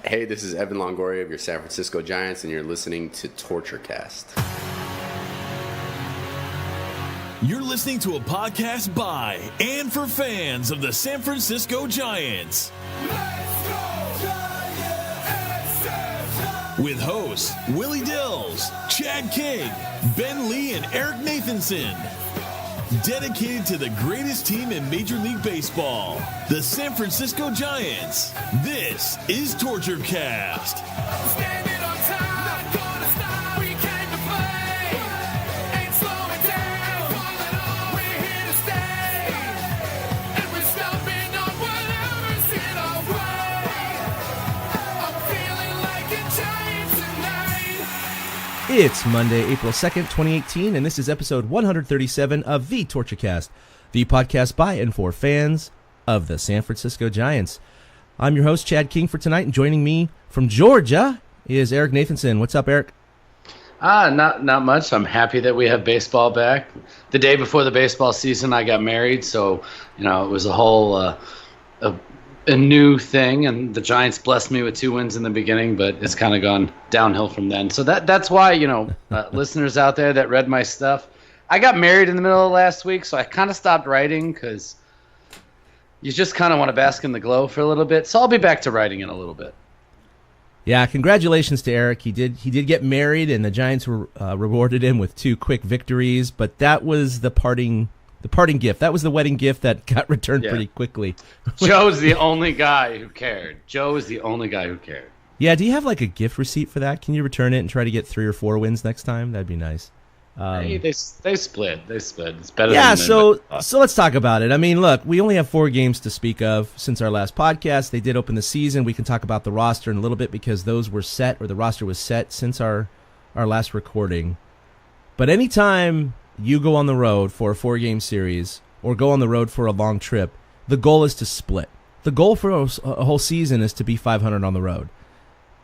Hey, this is Evan Longoria of your San Francisco Giants, and you're listening to TortureCast. You're listening to a podcast by and for fans of the San Francisco Giants. Let's go, Giants! With hosts Willie Dills, Chad King, Ben Lee, and Eric Nathanson. Dedicated to the greatest team in Major League Baseball, the San Francisco Giants. This is TortureCast. Standing on time, not gonna stop. We came to play, ain't slowing down. Falling on, we're here to stay, and we're stopping on whatever's in our way. I'm feeling like a Giant tonight. It's Monday, April 2nd, 2018, and this is episode 137 of the TortureCast, the podcast by and for fans of the San Francisco Giants. I'm your host, Chad King, for tonight, and joining me from Georgia is Eric Nathanson. What's up, Eric? Not much. I'm happy that we have baseball back. The day before the baseball season, I got married, so it was a whole a new thing, and the Giants blessed me with 2 wins in the beginning, but it's kind of gone downhill from then. So that's why, listeners out there that read my stuff, I got married in the middle of last week, so I kind of stopped writing because you just kind of want to bask in the glow for a little bit. So I'll be back to writing in a little bit. Yeah, congratulations to Eric. He did get married, and the Giants rewarded him with 2 quick victories, but that was the parting gift. That was the wedding gift that got returned pretty quickly. Joe's the only guy who cared. Yeah, do you have like a gift receipt for that? Can you return it and try to get 3 or 4 wins next time? That'd be nice. Hey, they split. It's better. Yeah, so let's talk about it. I mean, look, we only have 4 games to speak of since our last podcast. They did open the season. We can talk about the roster in a little bit because those were set, or the roster was set since our last recording. But anytime you go on the road for a 4-game series or go on the road for a long trip, the goal is to split. The goal for a whole season is to be 500 on the road.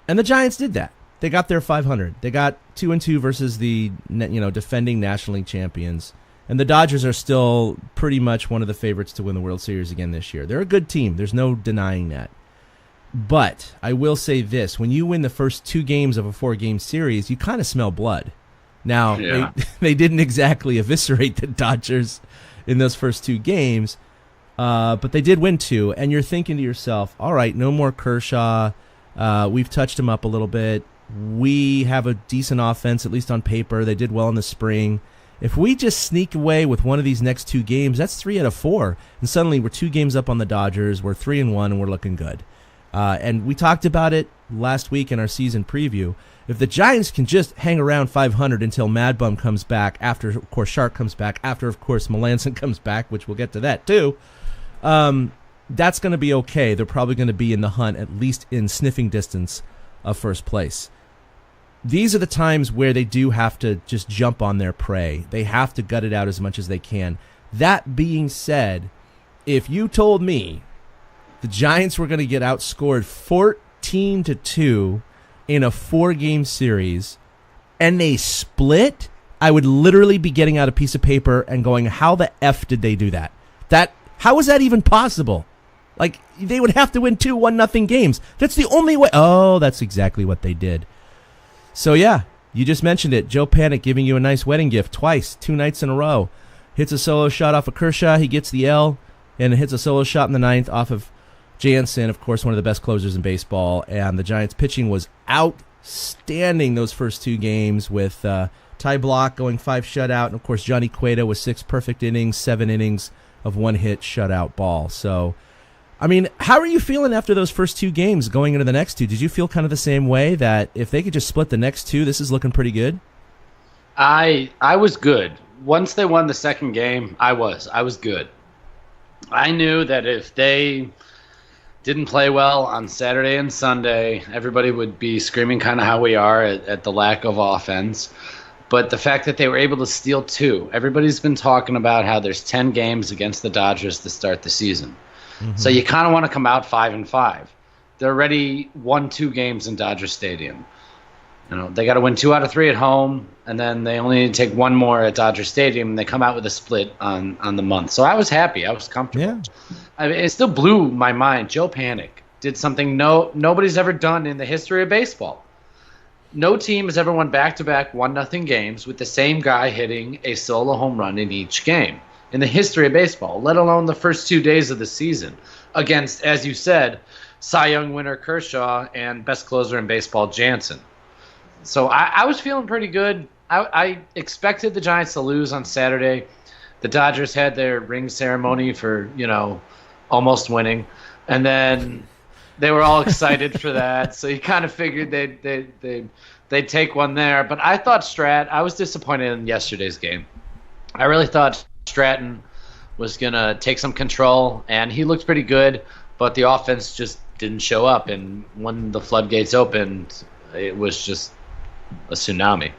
And the Giants did that. They got their 500. They got 2-2 versus the defending National League champions. And the Dodgers are still pretty much one of the favorites to win the World Series again this year. They're a good team. There's no denying that. But I will say this. When you win the first 2 games of a 4-game series, you kind of smell blood. Now, they didn't exactly eviscerate the Dodgers in those first 2 games, but they did win 2, and you're thinking to yourself, all right, no more Kershaw. We've touched him up a little bit. We have a decent offense, at least on paper. They did well in the spring. If we just sneak away with one of these next 2 games, that's 3 out of 4, and suddenly we're 2 games up on the Dodgers. We're 3-1, and we're looking good. And we talked about it last week in our season preview. If the Giants can just hang around 500 until MadBum comes back, after, of course, Shark comes back, after, of course, Melancon comes back, which we'll get to that too, that's going to be okay. They're probably going to be in the hunt, at least in sniffing distance of first place. These are the times where they do have to just jump on their prey. They have to gut it out as much as they can. That being said, if you told me the Giants were going to get outscored 14-2 in a 4-game series, and they split, I would literally be getting out a piece of paper and going, how the F did they do that? How is that even possible? Like, they would have to win 2 1-0 games. That's the only way. Oh, that's exactly what they did. So, yeah, you just mentioned it. Joe Panik giving you a nice wedding gift twice, 2 nights in a row. Hits a solo shot off of Kershaw. He gets the L, and hits a solo shot in the 9th off of Jansen, of course, one of the best closers in baseball, and the Giants' pitching was outstanding those first 2 games with Ty Block going 5 shutout, and, of course, Johnny Cueto with 6 perfect innings, 7 innings of 1-hit shutout ball. So, I mean, how are you feeling after those first 2 games going into the next 2? Did you feel kind of the same way, that if they could just split the next 2, this is looking pretty good? I was good. Once they won the second game, I was good. I knew that if they didn't play well on Saturday and Sunday, everybody would be screaming kind of how we are at the lack of offense. But the fact that they were able to steal 2, everybody's been talking about how there's 10 games against the Dodgers to start the season. Mm-hmm. So you kind of want to come out 5-5. They're already won 2 games in Dodger Stadium. They got to win 2 out of 3 at home, and then they only need to take 1 more at Dodger Stadium, and they come out with a split on the month. So I was happy. I was comfortable. Yeah. I mean, it still blew my mind. Joe Panik did something nobody's ever done in the history of baseball. No team has ever won back-to-back 1-0 games with the same guy hitting a solo home run in each game in the history of baseball, let alone the first 2 days of the season against, as you said, Cy Young winner Kershaw and best closer in baseball Jansen. So I was feeling pretty good. I expected the Giants to lose on Saturday. The Dodgers had their ring ceremony for, almost winning. And then they were all excited for that. So you kind of figured they'd take one there. But I thought I was disappointed in yesterday's game. I really thought Stratton was going to take some control, and he looked pretty good, but the offense just didn't show up. And when the floodgates opened, it was just a tsunami.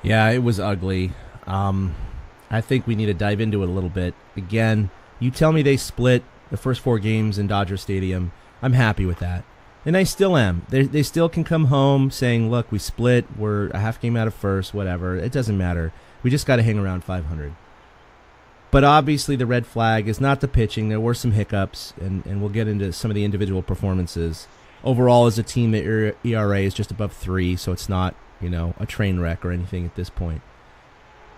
Yeah, it was ugly. I think we need to dive into it a little bit. Again, you tell me they split the first 4 games in Dodger Stadium. I'm happy with that. And I still am. They still can come home saying, look, we split. We're a half game out of first, whatever. It doesn't matter. We just got to hang around 500. But obviously the red flag is not the pitching. There were some hiccups, and we'll get into some of the individual performances. Overall, as a team, the ERA is just above 3, so it's not, a train wreck or anything at this point.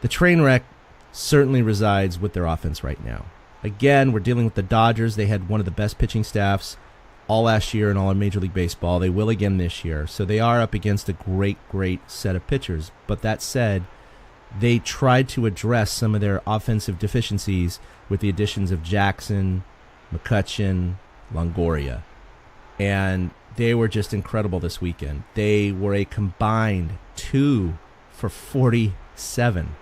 The train wreck certainly resides with their offense right now. Again, we're dealing with the Dodgers. They had one of the best pitching staffs all last year in all of Major League Baseball. They will again this year. So they are up against a great, great set of pitchers. But that said, they tried to address some of their offensive deficiencies with the additions of Jackson, McCutchen, Longoria. And they were just incredible this weekend. They were a combined 2 for 47.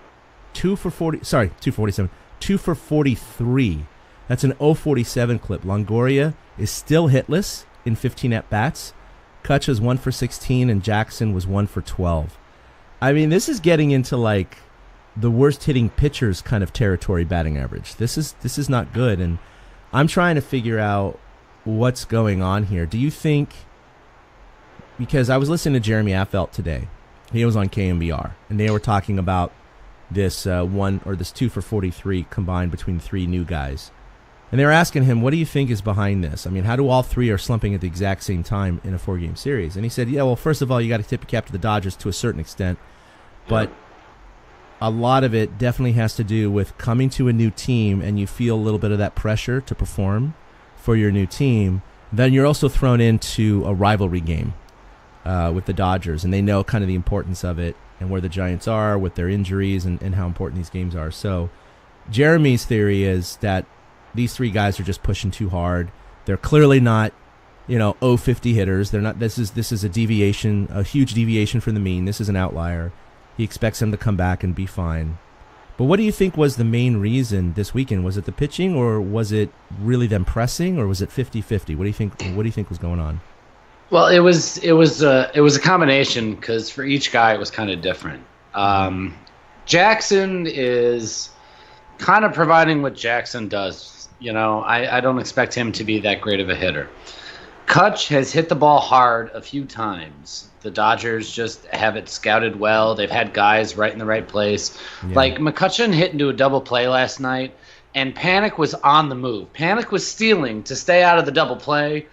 2 for 43. That's an 0.47 clip. Longoria is still hitless in 15 at-bats. Cutch was 1 for 16, and Jackson was 1 for 12. I mean, this is getting into like the worst hitting pitchers kind of territory batting average. This is not good, and I'm trying to figure out what's going on here. Do you think, because I was listening to Jeremy Affeldt today, he was on KMBR, and they were talking about this 2 for 43 combined between 3 new guys. And they were asking him, what do you think is behind this? I mean, how do all 3 are slumping at the exact same time in a 4-game series? And he said, yeah, well, first of all, you got to tip your cap to the Dodgers to a certain extent. But a lot of it definitely has to do with coming to a new team and you feel a little bit of that pressure to perform for your new team. Then you're also thrown into a rivalry game with the Dodgers, and they know kind of the importance of it and where the Giants are with their injuries and how important these games are. So Jeremy's theory is that these 3 guys are just pushing too hard. They're clearly not, 0-50 hitters. They're not. This is a deviation, a huge deviation from the mean. This is an outlier. He expects them to come back and be fine. But what do you think was the main reason this weekend? Was it the pitching, or was it really them pressing, or was it 50-50? What do you think was going on? Well, it was a combination, because for each guy it was kind of different. Jackson is kind of providing what Jackson does. I don't expect him to be that great of a hitter. Cutch has hit the ball hard a few times. The Dodgers just have it scouted well. They've had guys right in the right place. Yeah. Like McCutchen hit into a double play last night, and Panik was on the move. Panik was stealing to stay out of the double play,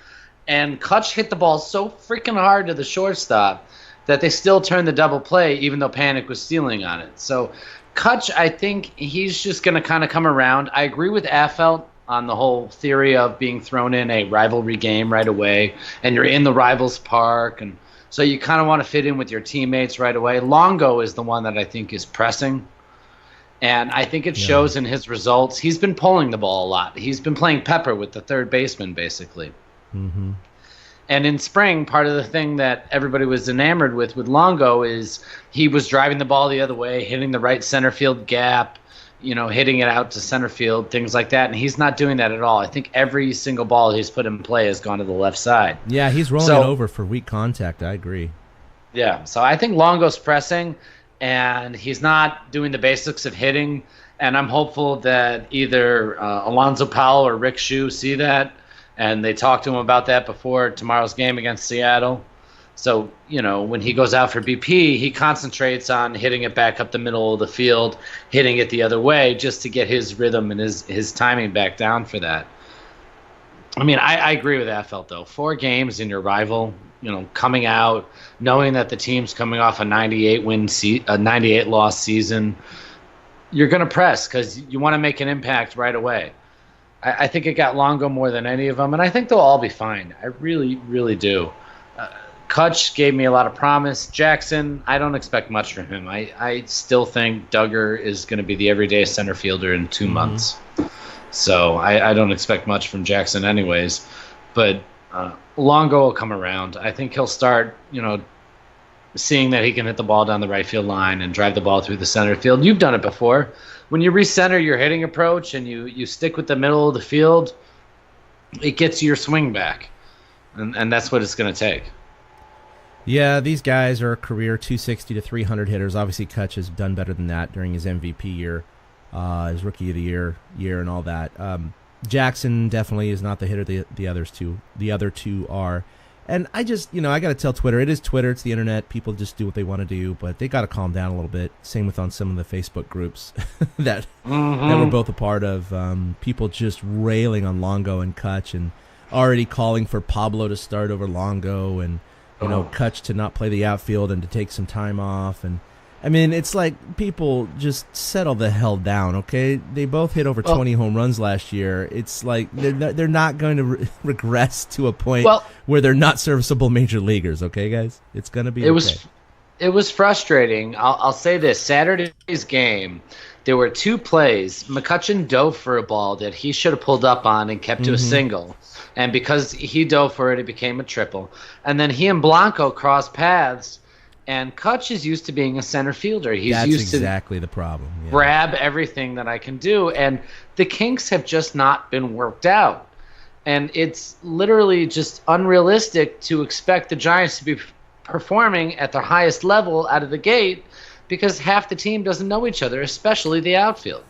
and Cutch hit the ball so freaking hard to the shortstop that they still turned the double play even though Panik was stealing on it. So Cutch, I think he's just going to kind of come around. I agree with Affeldt on the whole theory of being thrown in a rivalry game right away, and you're in the rival's park, and so you kind of want to fit in with your teammates right away. Longo is the one that I think is pressing, and I think it shows in his results. He's been pulling the ball a lot. He's been playing pepper with the third baseman, basically. Mm-hmm. And in spring, part of the thing that everybody was enamored with Longo is he was driving the ball the other way, hitting the right center field gap, hitting it out to center field, things like that. And he's not doing that at all. I think every single ball he's put in play has gone to the left side. Yeah, he's rolling it over for weak contact. I agree. Yeah, so I think Longo's pressing, and he's not doing the basics of hitting. And I'm hopeful that either Alonzo Powell or Rick Shue see that, and they talked to him about that before tomorrow's game against Seattle. So, when he goes out for BP, he concentrates on hitting it back up the middle of the field, hitting it the other way, just to get his rhythm and his timing back down for that. I mean, I agree with that, Felt, though. 4 games in your rival, coming out, knowing that the team's coming off a 98 loss season, you're going to press because you want to make an impact right away. I think it got Longo more than any of them, and I think they'll all be fine. I really, really do. Cutch gave me a lot of promise. Jackson, I don't expect much from him. I still think Duggar is going to be the everyday center fielder in 2 months. So I don't expect much from Jackson anyways. But Longo will come around. I think he'll start, seeing that he can hit the ball down the right field line and drive the ball through the center field. You've done it before. When you recenter your hitting approach and you stick with the middle of the field, it gets your swing back. And that's what it's going to take. Yeah, these guys are career 260 to 300 hitters. Obviously, Cutch has done better than that during his MVP year, his Rookie of the year, and all that. Jackson definitely is not the hitter the other two are. And I just, I got to tell Twitter, it is Twitter, it's the internet. People just do what they want to do, but they got to calm down a little bit. Same with on some of the Facebook groups that we're both a part of. People just railing on Longo and Cutch and already calling for Pablo to start over Longo and Cutch to not play the outfield and to take some time off. And I mean, it's like people just settle the hell down, okay? They both hit over 20 home runs last year. It's like they're not going to regress to a point where they're not serviceable major leaguers, okay, guys? It's going to be It was frustrating. I'll say this. Saturday's game, there were 2 plays. McCutchen dove for a ball that he should have pulled up on and kept to a single. And because he dove for it, it became a triple. And then he and Blanco crossed paths, and Cutch is used to being a center fielder. That's exactly the problem. Yeah. Grab everything that I can do. And the kinks have just not been worked out. And it's literally just unrealistic to expect the Giants to be performing at their highest level out of the gate because half the team doesn't know each other, especially the outfield.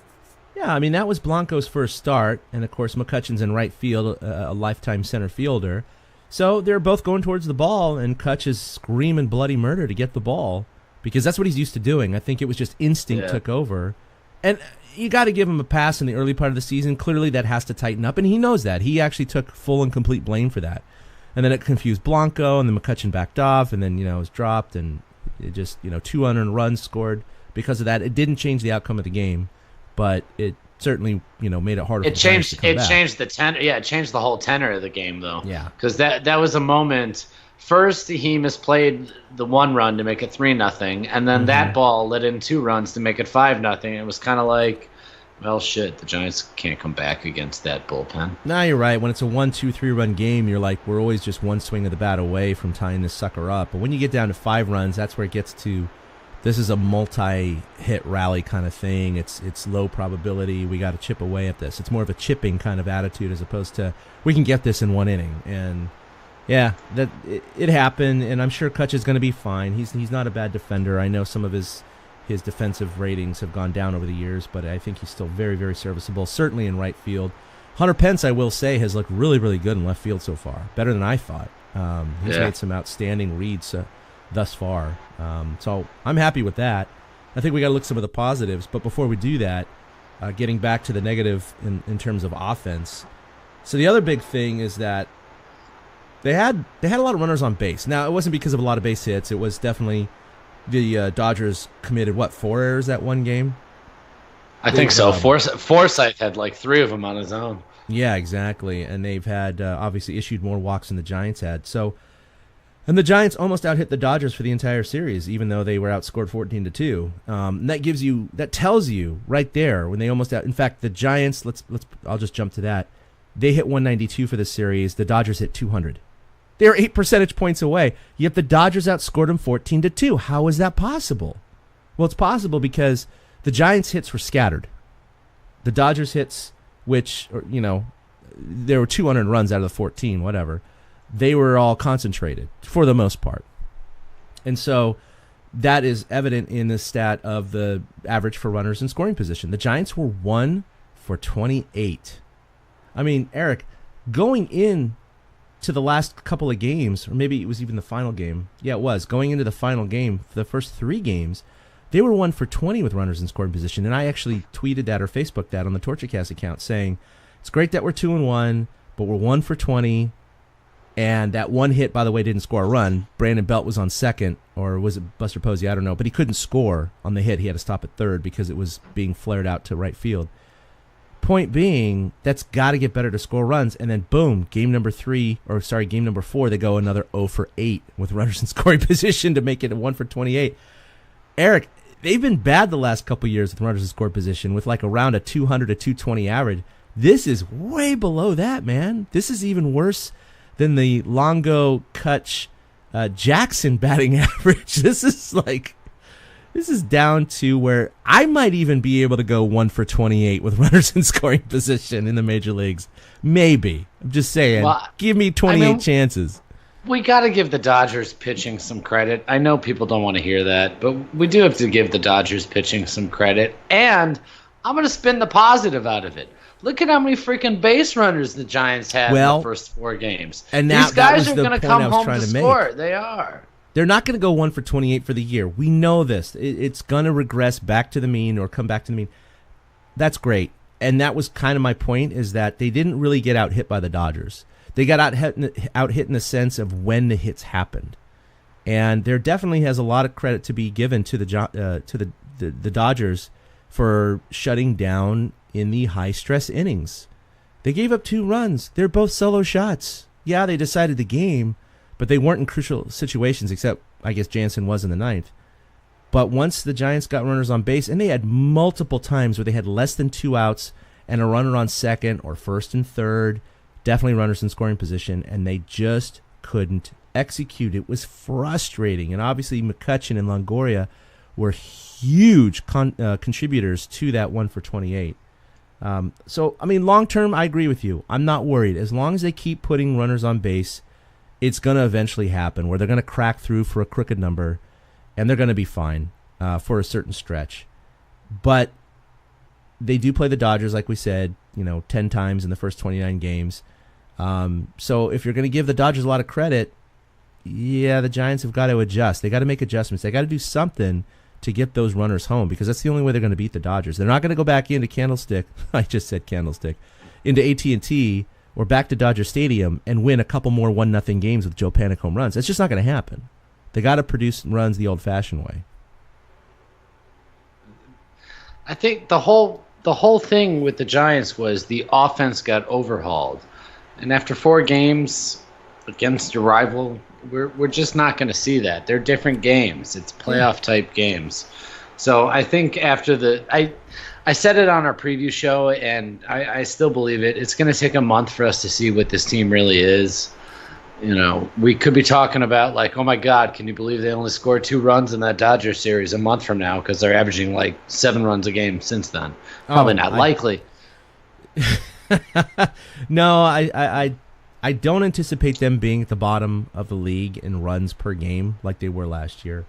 Yeah, I mean, that was Blanco's first start, and of course McCutchen's in right field, a lifetime center fielder. So they're both going towards the ball, and Cutch is screaming bloody murder to get the ball because that's what he's used to doing. I think it was just instinct took over. And you got to give him a pass in the early part of the season. Clearly that has to tighten up, and he knows that. He actually took full and complete blame for that. And then it confused Blanco, and then McCutchen backed off, and then, it was dropped, and it just, 2 unearned runs scored because of that. It didn't change the outcome of the game. But it certainly, made it harder. It changed the tenor. Yeah, it changed the whole tenor of the game, though. Yeah, because that was a moment. First, he misplayed the 1 run to make it 3-0, and then that ball let in 2 runs to make it 5-0. It was kind of like, well, shit, the Giants can't come back against that bullpen. No, you're right. When it's a 1-2-3 run game, you're like, we're always just one swing of the bat away from tying this sucker up. But when you get down to 5 runs, that's where it gets to. This is a multi-hit rally kind of thing. It's low probability. We got to chip away at this. It's more of a chipping kind of attitude as opposed to we can get this in 1 inning. And yeah, that it happened. And I'm sure Cutch is going to be fine. He's not a bad defender. I know some of his defensive ratings have gone down over the years, but I think he's still very, very serviceable. Certainly in right field. Hunter Pence, I will say, has looked really, really good in left field so far. Better than I thought. He's made some outstanding reads thus far. So I'm happy with that. I think we got to look at some of the positives. But before we do that, getting back to the negative in terms of offense. So the other big thing is that they had a lot of runners on base. Now, it wasn't because of a lot of base hits. It was definitely the Dodgers committed, 4 errors that one game? I think so. Forsythe had like 3 of them on his own. Yeah, exactly. And they've had, obviously, issued more walks than the Giants had. And the Giants almost out-hit the Dodgers for the entire series, even though they were outscored 14-2. And that tells you right there when they almost out. In fact, the Giants. I'll just jump to that. They hit 192 for the series. The Dodgers hit 200. They were 8 percentage points away. Yet the Dodgers outscored them 14-2. How is that possible? Well, it's possible because the Giants' hits were scattered. The Dodgers' hits, which there were 200 runs out of the 14, whatever. They were all concentrated for the most part. And so that is evident in the stat of the average for runners in scoring position. The Giants were 1 for 28. I mean, Eric, going in to the last couple of games, or maybe it was even the final game. Yeah, it was. Going into the final game, for the first 3 games, they were 1 for 20 with runners in scoring position. And I actually tweeted that or Facebooked that on the TortureCast account saying, it's great that we're 2-1, but we're 1 for 20. And that one hit, by the way, didn't score a run. Brandon Belt was on second, or was it Buster Posey? I don't know. But he couldn't score on the hit. He had to stop at third because it was being flared out to right field. Point being, that's got to get better to score runs. And then, boom, game number 4, they go another 0 for 8 with runners in scoring position to make it a 1 for 28. Eric, they've been bad the last couple years with runners in scoring position with like around a 200 to 220 average. This is way below that, man. This is even worse than the Longo, Cutch, Jackson batting average. This is down to where I might even be able to go 1 for 28 with runners in scoring position in the major leagues. Maybe. I'm just saying. Well, give me 28 chances. We got to give the Dodgers pitching some credit. I know people don't want to hear that, but we do have to give the Dodgers pitching some credit. And I'm going to spin the positive out of it. Look at how many freaking base runners the Giants had in the first 4 games. And these guys are going to come home to score. They are. They're not going to go 1 for 28 for the year. We know this. It's going to regress back to the mean or come back to the mean. That's great. And that was kind of my point, is that they didn't really get out hit by the Dodgers. They got out hit in the sense of when the hits happened. And there definitely has a lot of credit to be given to the Dodgers for shutting down in the high-stress innings. They gave up 2 runs. They're both solo shots. Yeah, they decided the game, but they weren't in crucial situations, except I guess Jansen was in the 9th. But once the Giants got runners on base, and they had multiple times where they had less than 2 outs and a runner on second or first and third, definitely runners in scoring position, and they just couldn't execute. It was frustrating. And obviously McCutchen and Longoria were huge contributors to that 1 for 28. So, I mean, long term, I agree with you. I'm not worried. As long as they keep putting runners on base, it's going to eventually happen where they're going to crack through for a crooked number, and they're going to be fine for a certain stretch. But they do play the Dodgers, like we said, 10 times in the first 29 games. So if you're going to give the Dodgers a lot of credit, yeah, the Giants have got to adjust. They got to make adjustments. They got to do something to get those runners home, because that's the only way they're going to beat the Dodgers. They're not going to go back into Candlestick. I just said Candlestick. Into AT&T or back to Dodger Stadium and win a couple more 1-0 games with Joe Panik home runs. That's just not going to happen. They got to produce runs the old-fashioned way. I think the whole thing with the Giants was the offense got overhauled. And after 4 games against your rival, we're just not going to see that. They're different games. It's playoff-type games. So I think after I said it on our preview show, and I still believe it. It's going to take a month for us to see what this team really is. We could be talking about like, oh my God, can you believe they only scored 2 runs in that Dodgers series a month from now, because they're averaging like 7 runs a game since then. Probably not likely. No, I don't anticipate them being at the bottom of the league in runs per game like they were last year.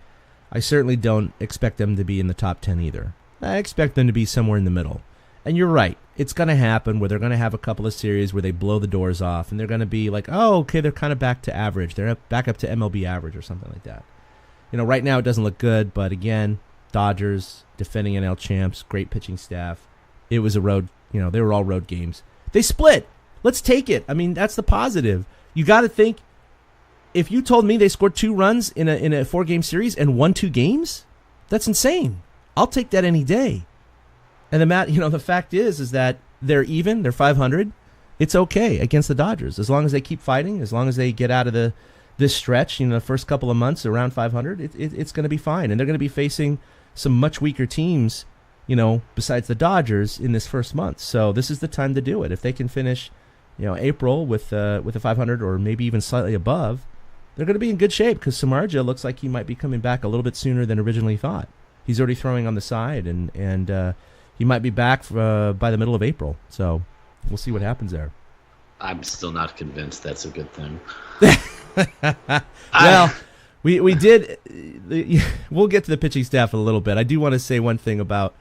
I certainly don't expect them to be in the top 10 either. I expect them to be somewhere in the middle. And you're right. It's going to happen where they're going to have a couple of series where they blow the doors off, and they're going to be like, oh, okay, they're kind of back to average. They're back up to MLB average or something like that. Right now it doesn't look good, but again, Dodgers, defending NL champs, great pitching staff. It was a road, they were all road games. They split. Let's take it. I mean, that's the positive. You got to think, if you told me they scored 2 runs in a 4-game series and won 2 games, that's insane. I'll take that any day. And the fact is that they're even. They're 500. It's okay against the Dodgers as long as they keep fighting. As long as they get out of this stretch, the first couple of months around 500, it's going to be fine. And they're going to be facing some much weaker teams, besides the Dodgers in this first month. So this is the time to do it. If they can finish, April with a 500 or maybe even slightly above, they're going to be in good shape, because Samardzija looks like he might be coming back a little bit sooner than originally thought. He's already throwing on the side, and he might be back by the middle of April. So we'll see what happens there. I'm still not convinced that's a good thing. Well, we did. We'll get to the pitching staff in a little bit. I do want to say one thing about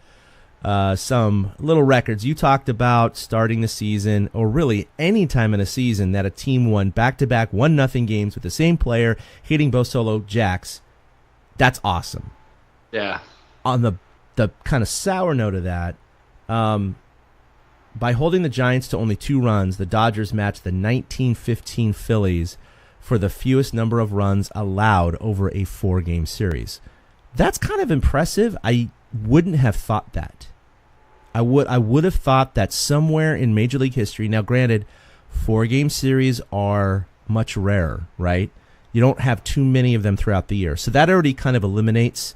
some little records. You talked about starting the season, or really any time in a season, that a team won back-to-back 1-0 games with the same player hitting both solo jacks. That's awesome. Yeah. On the kind of sour note of that, by holding the Giants to only 2 runs, the Dodgers matched the 1915 Phillies for the fewest number of runs allowed over a 4-game series. That's kind of impressive. I wouldn't have thought that. I would have thought that somewhere in Major League history, now granted, 4-game series are much rarer, right? You don't have too many of them throughout the year. So that already kind of eliminates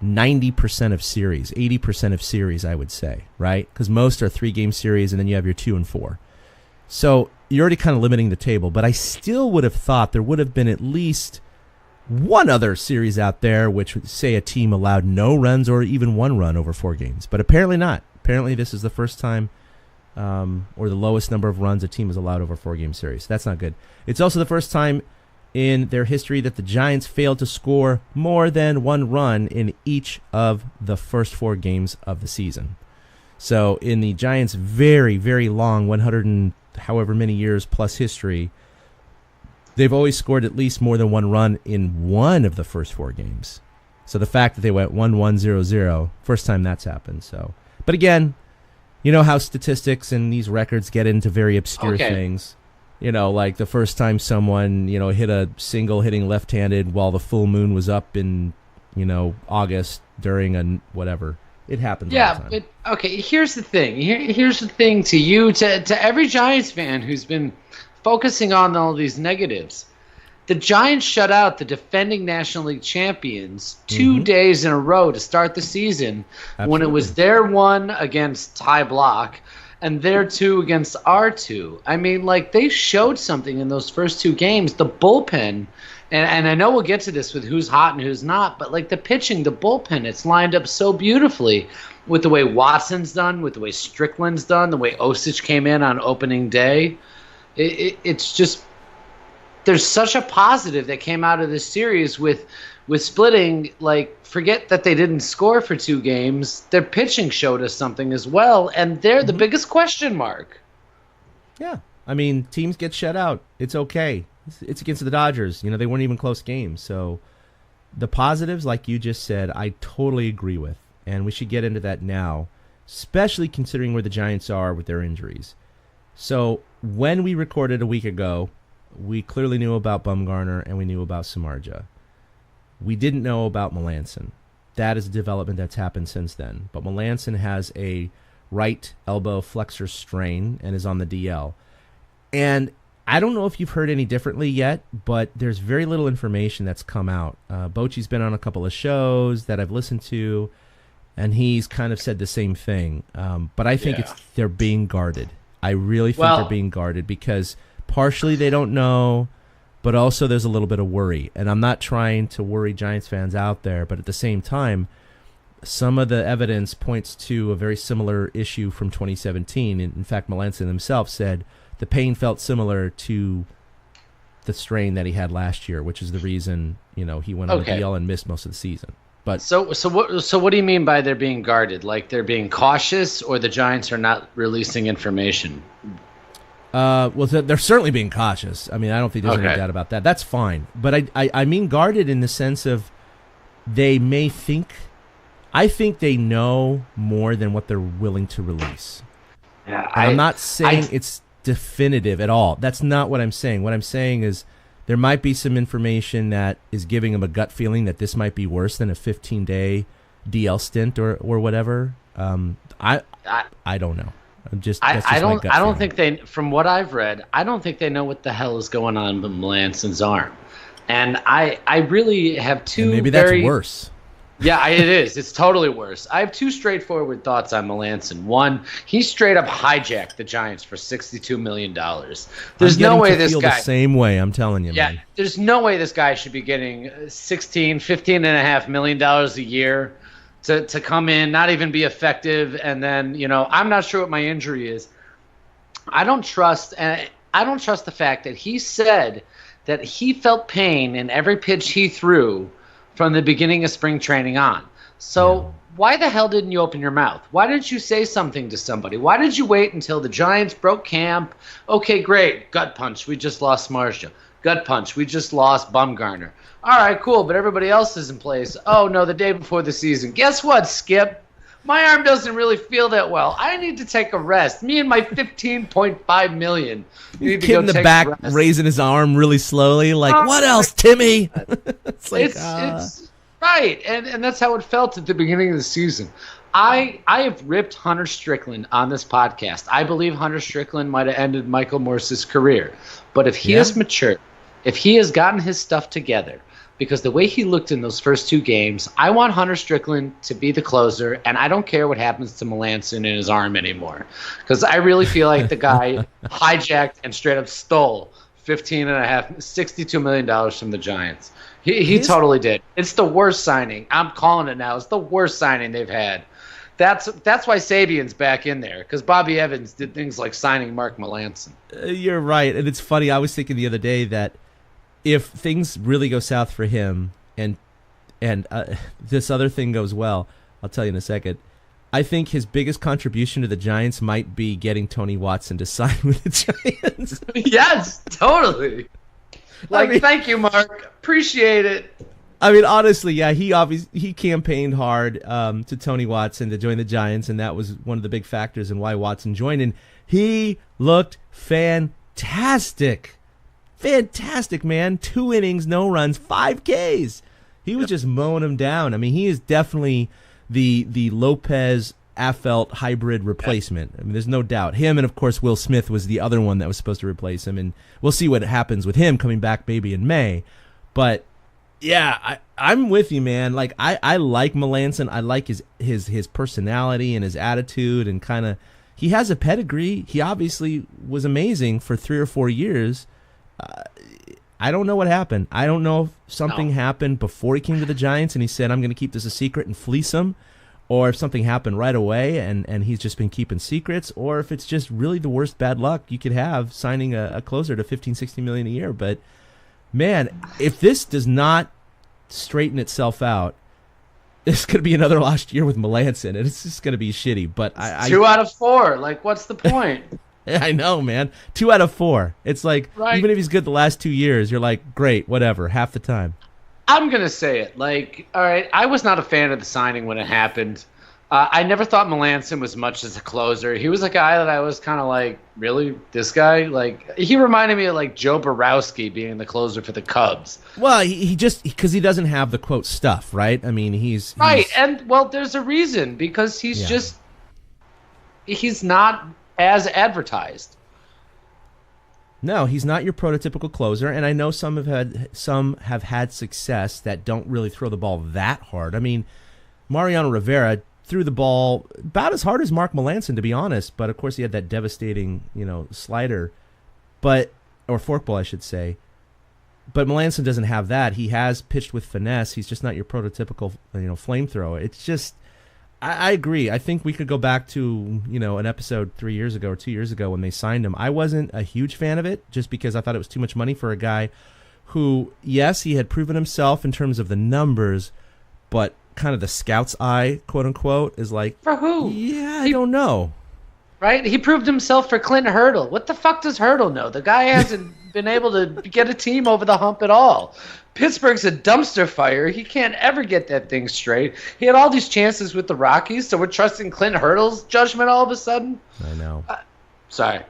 90% of series, 80% of series, I would say, right? Because most are 3-game series, and then you have your 2 and 4. So you're already kind of limiting the table. But I still would have thought there would have been at least one other series out there which would say a team allowed no runs or even 1 run over 4 games. But apparently not. Apparently this is the first time or the lowest number of runs a team has allowed over a 4-game series. That's not good. It's also the first time in their history that the Giants failed to score more than 1 run in each of the first 4 games of the season. So in the Giants' very, very long 100 and however many years plus history, they've always scored at least more than 1 run in one of the first 4 games. So the fact that they went 1-1-0-0, first time that's happened. So, but again, you know how statistics and these records get into very obscure things. You know, like the first time someone, hit a single hitting left-handed while the full moon was up in, August during a whatever. It happens all the time. Yeah, but okay, here's the thing. Here's the thing to you, to every Giants fan who's been focusing on all these negatives. The Giants shut out the defending National League champions 2 days in a row to start the season. Absolutely. When it was their 1 against Ty Block and their 2 against our 2. I mean, like, they showed something in those first 2 games. The bullpen, and I know we'll get to this with who's hot and who's not, but like the pitching, the bullpen, it's lined up so beautifully with the way Watson's done, with the way Strickland's done, the way Osich came in on opening day. It's just, there's such a positive that came out of this series with splitting. Like, forget that they didn't score for 2 games. Their pitching showed us something as well, and they're the biggest question mark. Yeah. I mean, teams get shut out. It's okay. It's against the Dodgers. They weren't even close games. So the positives, like you just said, I totally agree with. And we should get into that now, especially considering where the Giants are with their injuries. So when we recorded a week ago, we clearly knew about Bumgarner and we knew about Samardzija. We didn't know about Melancon. That is a development that's happened since then. But Melancon has a right elbow flexor strain and is on the DL. And I don't know if you've heard any differently yet, but there's very little information that's come out. Bochy's been on a couple of shows that I've listened to, and he's kind of said the same thing. But I think they're being guarded. I really think they're being guarded because partially they don't know, but also there's a little bit of worry. And I'm not trying to worry Giants fans out there, but at the same time, some of the evidence points to a very similar issue from 2017. In fact, Melancon himself said the pain felt similar to the strain that he had last year, which is the reason he went on the DL and missed most of the season. But so what do you mean by they're being guarded? Like they're being cautious, or the Giants are not releasing information? Well, they're certainly being cautious. I mean, I don't think there's any doubt about that. That's fine. But I mean guarded in the sense of they may think. I think they know more than what they're willing to release. Yeah, I'm not saying it's definitive at all. That's not what I'm saying. What I'm saying is there might be some information that is giving them a gut feeling that this might be worse than a 15-day DL stint or whatever. I don't know. I don't think they. From what I've read, I don't think they know what the hell is going on with Melancon's arm, and I really have two. And maybe that's worse. Yeah, it is. It's totally worse. I have 2 straightforward thoughts on Melancon. One, he straight up hijacked the Giants for $62 million. There's no way this guy. The same way, I'm telling you, man. There's no way this guy should be getting $15.5 million a year to come in, not even be effective, and then I'm not sure what my injury is. I don't trust the fact that he said that he felt pain in every pitch he threw from the beginning of spring training on. So why the hell didn't you open your mouth? Why didn't you say something to somebody? Why did you wait until the Giants broke camp? Okay, great. Gut punch. We just lost Samardzija. Gut punch. We just lost Bumgarner. All right, cool, but everybody else is in place. Oh, no, the day before the season. Guess what, Skip? My arm doesn't really feel that well. I need to take a rest. Me and my $15.5 million need to Kid go in the take back a rest. raising his arm really slowly, like, what else, Timmy? It's like, It's right, and that's how it felt at the beginning of the season. I have ripped Hunter Strickland on this podcast. I believe Hunter Strickland might have ended Michael Morse's career. But if he has matured, if he has gotten his stuff together, because the way he looked in those first two games, I want Hunter Strickland to be the closer, and I don't care what happens to Melancon in his arm anymore. Because I really feel like the guy hijacked and straight up stole $62 million from the Giants. He totally did. It's the worst signing. I'm calling it now. It's the worst signing they've had. That's why Sabian's back in there, because Bobby Evans did things like signing Mark Melancon. You're right, and it's funny. I was thinking the other day that if things really go south for him and this other thing goes well, I'll tell you in a second, I think his biggest contribution to the Giants might be getting Tony Watson to sign with the Giants. Yes, totally. Thank you, Mark. Appreciate it. I mean, honestly, yeah, he campaigned hard to Tony Watson to join the Giants, and that was one of the big factors in why Watson joined. And he looked fantastic. Fantastic, man. 2 innings, no runs, 5 Ks. He was just mowing them down. I mean, he is definitely the Lopez Affeldt hybrid replacement. I mean, there's no doubt. Him and, of course, Will Smith was the other one that was supposed to replace him, and we'll see what happens with him coming back maybe in May. But, yeah, I'm with you, man. Like, I like Melancon. I like his personality and his attitude, and kind of he has a pedigree. He obviously was amazing for 3 or 4 years. I don't know what happened. I don't know if something happened before he came to the Giants and he said, I'm going to keep this a secret and fleece him, or if something happened right away and he's just been keeping secrets, or if it's just really the worst bad luck you could have signing a closer to $15-16 million a year. But, man, if this does not straighten itself out, it's going to be another lost year with Melancon, and it's just going to be shitty. But 2 out of 4. Like, what's the point? I know, man. 2 out of 4. It's like, even if he's good the last 2 years, you're like, great, whatever, half the time. I'm going to say it. Like, all right, I was not a fan of the signing when it happened. I never thought Melancon was much as a closer. He was a guy that I was kind of like, really? This guy? Like, he reminded me of, like, Joe Borowski being the closer for the Cubs. Well, he just, because he doesn't have the, quote, stuff, right? I mean, he's... Right, and, well, there's a reason, because he's he's not as advertised. No, he's not your prototypical closer, and I know some have had success that don't really throw the ball that hard. I mean, Mariano Rivera threw the ball about as hard as Mark Melancon, to be honest, but of course he had that devastating, slider, or forkball, I should say. But Melancon doesn't have that. He has pitched with finesse. He's just not your prototypical, flamethrower. It's just, I agree. I think we could go back to, an episode 3 years ago or 2 years ago when they signed him. I wasn't a huge fan of it just because I thought it was too much money for a guy who, yes, he had proven himself in terms of the numbers, but kind of the scout's eye, quote unquote, is like, for who? Yeah, I don't know. Right? He proved himself for Clint Hurdle. What the fuck does Hurdle know? The guy hasn't been able to get a team over the hump at all. Pittsburgh's a dumpster fire. He can't ever get that thing straight. He had all these chances with the Rockies, so we're trusting Clint Hurdle's judgment all of a sudden? I know. Sorry.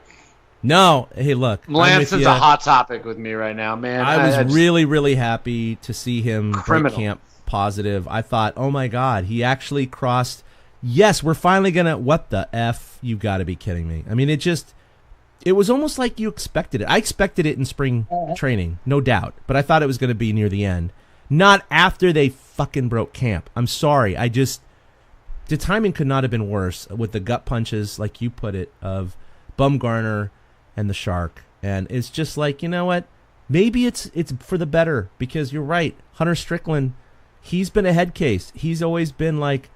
No, hey, look. Melancon's a hot topic with me right now, man. I was really, really happy to see him break camp positive. I thought, oh my God, he actually crossed. Yes, we're finally going to, what the F? You've got to be kidding me. I mean, it was almost like you expected it. I expected it in spring training, no doubt, but I thought it was going to be near the end. Not after they fucking broke camp. I'm sorry. The timing could not have been worse with the gut punches, like you put it, of Bumgarner and the Shark. And it's just like, you know what? Maybe it's for the better, because you're right. Hunter Strickland, he's been a head case. He's always been like,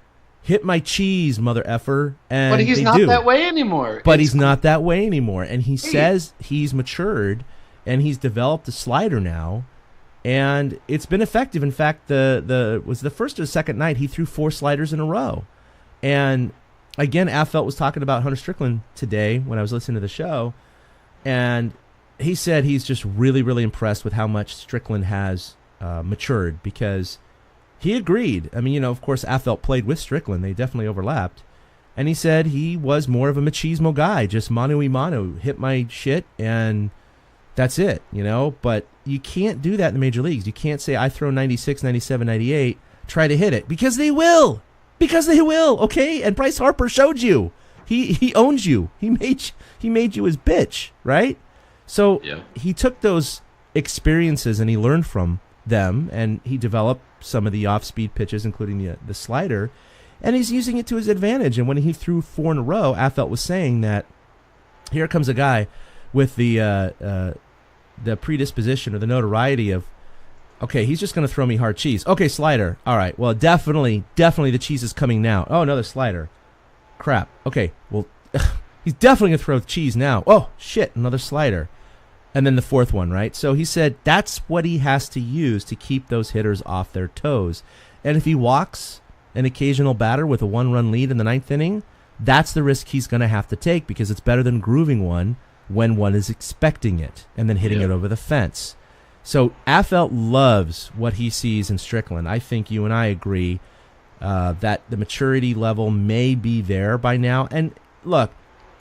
hit my cheese, mother effer. And but he's not that way anymore. But he's not that way anymore. And he says he's matured and he's developed a slider now. And it's been effective. In fact, was the first or second night he threw 4 sliders in a row. And again, Affeldt was talking about Hunter Strickland today when I was listening to the show. And he said he's just really, really impressed with how much Strickland has matured, because he agreed. I mean, of course, Affeldt played with Strickland. They definitely overlapped. And he said he was more of a machismo guy, just mano-y-mano, hit my shit, and that's it, But you can't do that in the major leagues. You can't say, I throw 96, 97, 98, try to hit it. Because they will. Okay? And Bryce Harper showed you. He owns you. He made you his bitch, right? So he took those experiences and he learned from them, and he developed some of the off-speed pitches, including the slider, and he's using it to his advantage. And when he threw 4 in a row, Affeldt was saying that here comes a guy with the predisposition or the notoriety of, okay, he's just going to throw me hard cheese. Okay, slider. All right, well, definitely the cheese is coming now. Oh, another slider. Crap. Okay, well, he's definitely going to throw cheese now. Oh, shit, another slider. And then the 4th one, right? So he said that's what he has to use to keep those hitters off their toes. And if he walks an occasional batter with a 1-run lead in the 9th inning, that's the risk he's going to have to take, because it's better than grooving one when one is expecting it and then hitting it over the fence. So Affeldt loves what he sees in Strickland. I think you and I agree that the maturity level may be there by now. And look,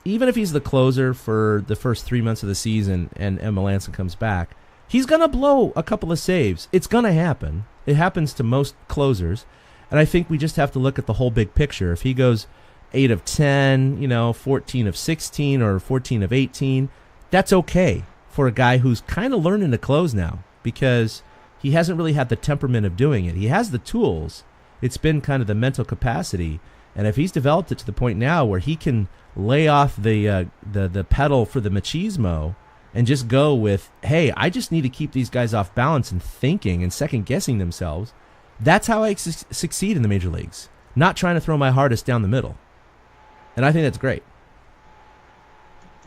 even if he's the closer for the first 3 months of the season and Melancon comes back, he's going to blow a couple of saves. It's going to happen. It happens to most closers. And I think we just have to look at the whole big picture. If he goes 8 of 10, 14 of 16 or 14 of 18, that's okay for a guy who's kind of learning to close now, because he hasn't really had the temperament of doing it. He has the tools. It's been kind of the mental capacity. And if he's developed it to the point now where he can lay off the pedal for the machismo and just go with, hey, I just need to keep these guys off balance and thinking and second-guessing themselves, that's how I succeed in the major leagues. Not trying to throw my hardest down the middle. And I think that's great.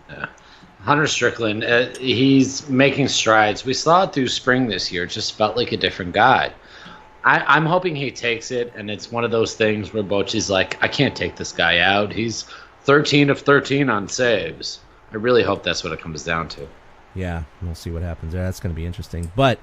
Yeah. Hunter Strickland, he's making strides. We saw it through spring this year. It just felt like a different guy. I'm hoping he takes it, and it's one of those things where Bochy's like, I can't take this guy out. He's 13 of 13 on saves. I really hope that's what it comes down to. Yeah, we'll see what happens there. That's going to be interesting. But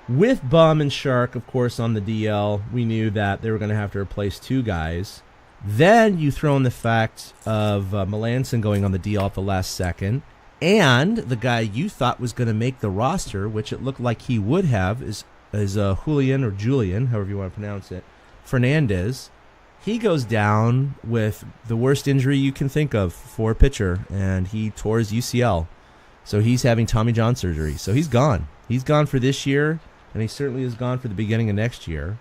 with Bum and Shark, of course, on the DL, we knew that they were going to have to replace 2 guys. Then you throw in the fact of Melancon going on the DL at the last second, and the guy you thought was going to make the roster, which it looked like he would have, is Julian, or Julian, however you want to pronounce it, Fernandez. He goes down with the worst injury you can think of for a pitcher, and he tore his UCL. So he's having Tommy John surgery. So he's gone. He's gone for this year, and he certainly is gone for the beginning of next year.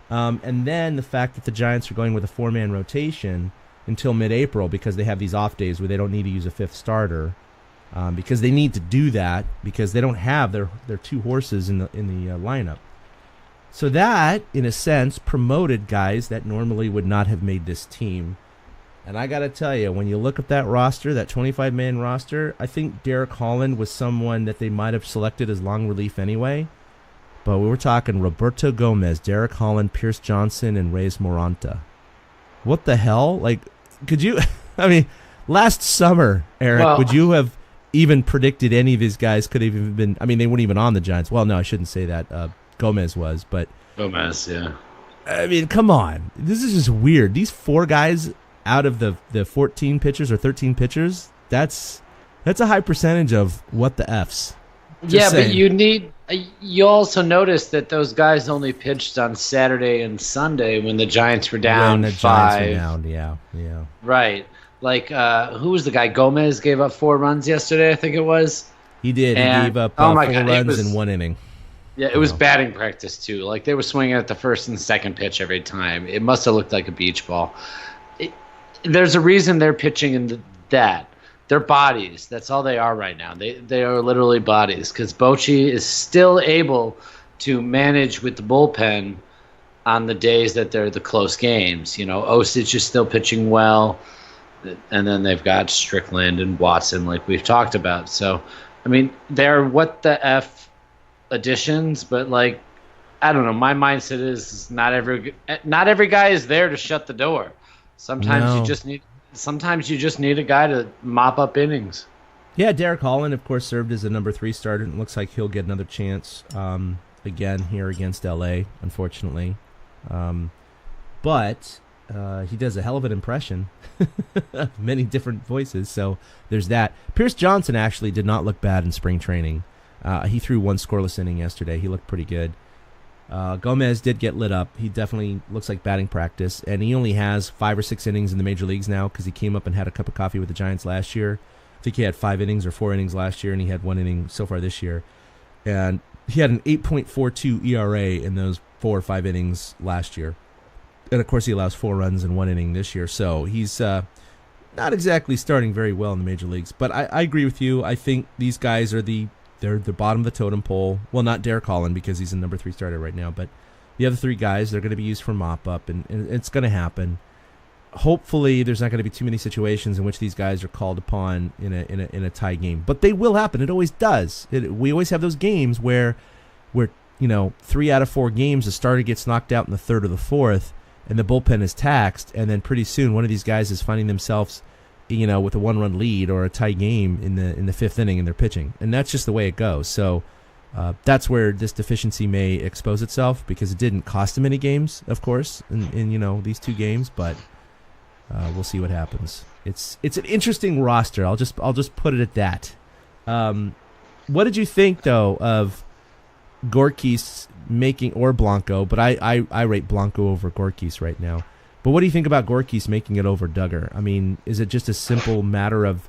And then the fact that the Giants are going with a 4-man rotation until mid-April, because they have these off days where they don't need to use a 5th starter, because they need to do that because they don't have their 2 horses in the lineup. So that, in a sense, promoted guys that normally would not have made this team. And I got to tell you, when you look at that roster, that 25-man roster, I think Derek Holland was someone that they might have selected as long relief anyway. But we were talking Roberto Gomez, Derek Holland, Pierce Johnson, and Reyes Moranta. What the hell? Like, could you... I mean, last summer, Eric, would you have even predicted any of these guys could have even been... I mean, they weren't even on the Giants. Well, no, I shouldn't say that. Gomez was, but... Gomez, yeah. I mean, come on. This is just weird. These 4 guys out of the 14 pitchers or 13 pitchers, that's a high percentage of what the F's. Just saying. But you also noticed that those guys only pitched on Saturday and Sunday when the Giants were down 5. Giants were down, yeah. Right. Like, who was the guy? Gomez gave up 4 runs yesterday, I think it was. He did. He gave up 4 runs in 1 inning. Yeah, it was batting practice, too. Like, they were swinging at the first and second pitch every time. It must have looked like a beach ball. There's a reason they're pitching in that. They're bodies. That's all they are right now. They are literally bodies, because Bochy is still able to manage with the bullpen on the days that they're the close games. Osich is still pitching well, and then they've got Strickland and Watson, like we've talked about. So, I mean, they're what the F additions, but, like, I don't know. My mindset is not every guy is there to shut the door. Sometimes you just need a guy to mop up innings. Yeah, Derek Holland, of course, served as a number 3 starter, and it looks like he'll get another chance. And again here against LA, unfortunately. But he does a hell of an impression of many different voices, so there's that. Pierce Johnson actually did not look bad in spring training. He threw one scoreless inning yesterday. He looked pretty good. Gomez did get lit up. He definitely looks like batting practice, and he only has 5 or 6 innings in the major leagues now because he came up and had a cup of coffee with the Giants last year. I think he had 5 innings or 4 innings last year, and he had 1 inning so far this year. And he had an 8.42 ERA in those 4 or 5 innings last year. And, of course, he allows 4 runs in 1 inning this year. So he's not exactly starting very well in the major leagues. But I agree with you. I think these guys are they're the bottom of the totem pole. Well, not Derek Holland because he's a number 3 starter right now. But the other 3 guys, they're going to be used for mop-up, and it's going to happen. Hopefully there's not going to be too many situations in which these guys are called upon in a tie game. But they will happen. It always does. We always have those games where 3 out of 4 games, the starter gets knocked out in the 3rd or the 4th, and the bullpen is taxed, and then pretty soon one of these guys is finding themselves, with a 1-run lead or a tie game in the 5th inning, and they're pitching, and that's just the way it goes. So that's where this deficiency may expose itself, because it didn't cost him any games, of course, in these 2 games, but we'll see what happens. It's an interesting roster. I'll just put it at that. What did you think though of Gorkis making, or Blanco, but I rate Blanco over Gorkis right now. But what do you think about Gorkis making it over Duggar? I mean, is it just a simple matter of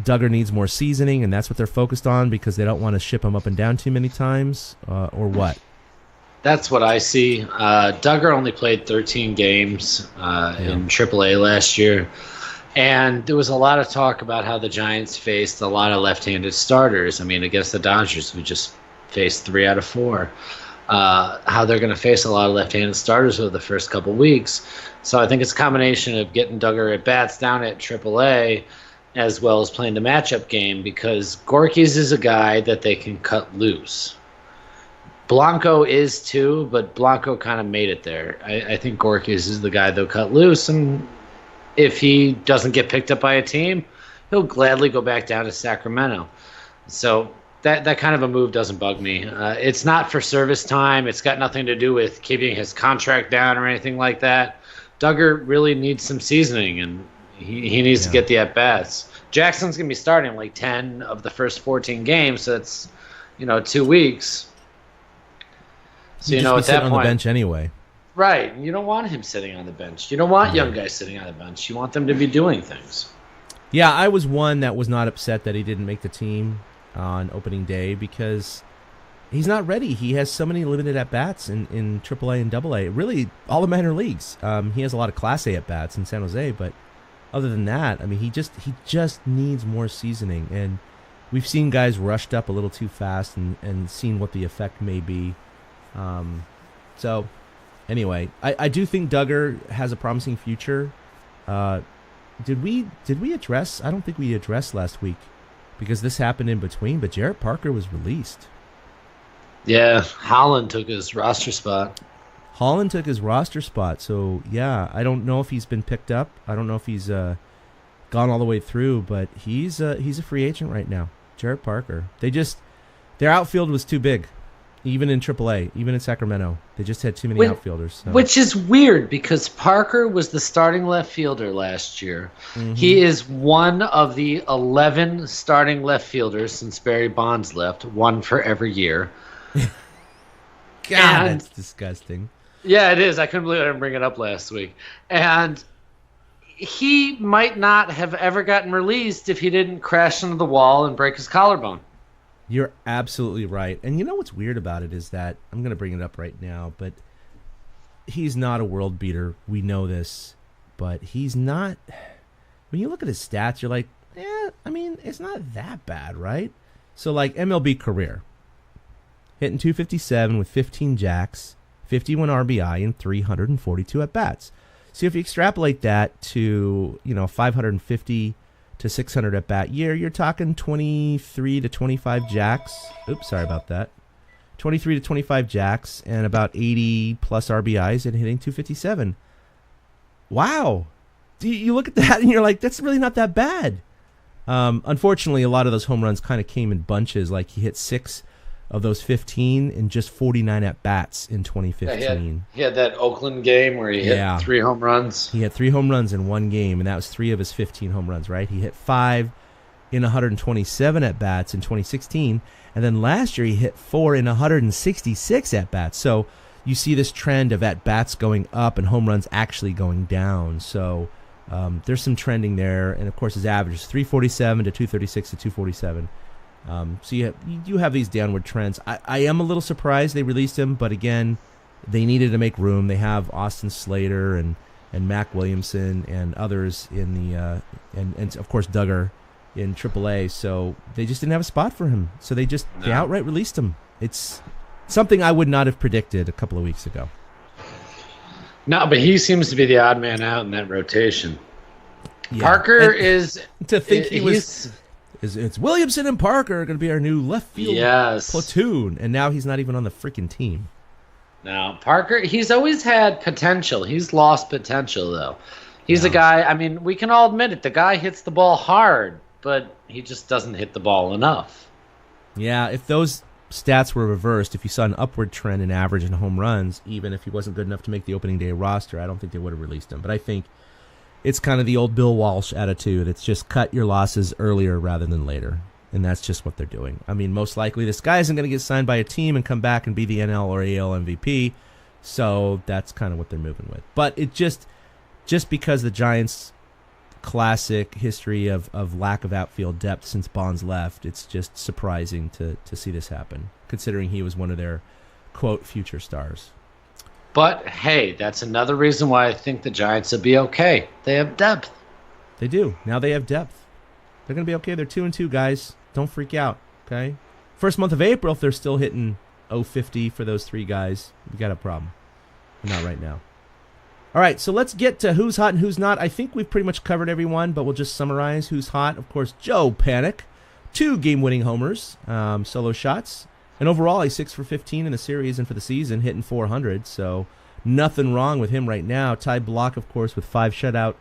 Duggar needs more seasoning and that's what they're focused on because they don't want to ship him up and down too many times, or what? That's what I see. Duggar only played 13 games in AAA last year. And there was a lot of talk about how the Giants faced a lot of left-handed starters. I mean, against the Dodgers, we just faced 3 out of 4. How they're going to face a lot of left-handed starters over the first couple weeks. So I think it's a combination of getting Duggar at bats down at AAA as well as playing the matchup game, because Gorkis is a guy that they can cut loose. Blanco is too, but Blanco kind of made it there. I think Gorkis is the guy they'll cut loose, and if he doesn't get picked up by a team, he'll gladly go back down to Sacramento. So that kind of a move doesn't bug me. It's not for service time. It's got nothing to do with keeping his contract down or anything like that. Duggar really needs some seasoning, and he needs to get the at-bats. Jackson's going to be starting like 10 of the first 14 games, so that's 2 weeks. So, at that point, on the bench anyway. Right. You don't want him sitting on the bench. You don't want young guys sitting on the bench. You want them to be doing things. Yeah, I was one that was not upset that he didn't make the team on opening day because he's not ready. He has so many limited at-bats in AAA and AA. Really, all the minor leagues. He has a lot of Class A at-bats in San Jose, but other than that, I mean, he just needs more seasoning. And we've seen guys rushed up a little too fast and seen what the effect may be. So, anyway, I do think Duggar has a promising future. Did we address? I don't think we addressed last week because this happened in between. But Jarrett Parker was released. Yeah, Holland took his roster spot. So yeah, I don't know if he's been picked up. I don't know if he's gone all the way through, but he's a free agent right now. Jarrett Parker. Their outfield was too big. Even in AAA, even in Sacramento, they just had too many outfielders. So. Which is weird because Parker was the starting left fielder last year. Mm-hmm. He is one of the 11 starting left fielders since Barry Bonds left, one for every year. God, that's disgusting. Yeah, it is. I couldn't believe I didn't bring it up last week. And he might not have ever gotten released if he didn't crash into the wall and break his collarbone. You're absolutely right. And you know what's weird about it is that, I'm going to bring it up right now, but he's not a world beater. We know this. But he's not... When you look at his stats, you're like, I mean, it's not that bad, right? So, like, MLB career. Hitting .257 with 15 jacks, 51 RBI, and 342 at-bats. So if you extrapolate that to, 550... to 600 at bat year, you're talking 23 to 25 jacks. Oops, sorry about that. 23 to 25 jacks and about 80 plus RBIs and hitting .257. Wow. You look at that and you're like, that's really not that bad. Unfortunately, a lot of those home runs kind of came in bunches. Like he hit 6 of those 15 in just 49 at-bats in 2015. He had that Oakland game where he hit 3 home runs. He had 3 home runs in one game, and that was 3 of his 15 home runs, right? He hit 5 in 127 at-bats in 2016, and then last year he hit 4 in 166 at-bats. So you see this trend of at-bats going up and home runs actually going down. So there's some trending there, and of course his average is 347 to 236 to 247. So you have these downward trends. I am a little surprised they released him, but again, they needed to make room. They have Austin Slater and Mac Williamson and others in the and of course Duggar in AAA. So they just didn't have a spot for him. So they outright released him. It's something I would not have predicted a couple of weeks ago. No, but he seems to be the odd man out in that rotation. Yeah. Parker is to think it's Williamson and Parker are going to be our new left field platoon, and now he's not even on the freaking team. Now, Parker, he's always had potential. He's lost potential, though. He's a guy, I mean, we can all admit it. The guy hits the ball hard, but he just doesn't hit the ball enough. Yeah, if those stats were reversed, if you saw an upward trend in average and home runs, even if he wasn't good enough to make the opening day roster, I don't think they would have released him. But I think it's kind of the old Bill Walsh attitude. It's just cut your losses earlier rather than later. And that's just what they're doing. I mean, most likely this guy isn't going to get signed by a team and come back and be the NL or AL MVP. So that's kind of what they're moving with. But it just because the Giants' classic history of lack of outfield depth since Bonds left, it's just surprising to see this happen, considering he was one of their, quote, future stars. But, hey, that's another reason why I think the Giants will be okay. They have depth. They do. Now they have depth. They're going to be okay. They're 2-2, guys. Don't freak out, okay? First month of April, if they're still hitting 050 for those 3 guys, we got a problem. But not right now. All right, so let's get to who's hot and who's not. I think we've pretty much covered everyone, but we'll just summarize who's hot. Of course, Joe Panik, 2 game-winning homers, solo shots. And overall, he's 6 for 15 in the series and for the season, hitting 400. So nothing wrong with him right now. Ty Block, of course, with 5 shutout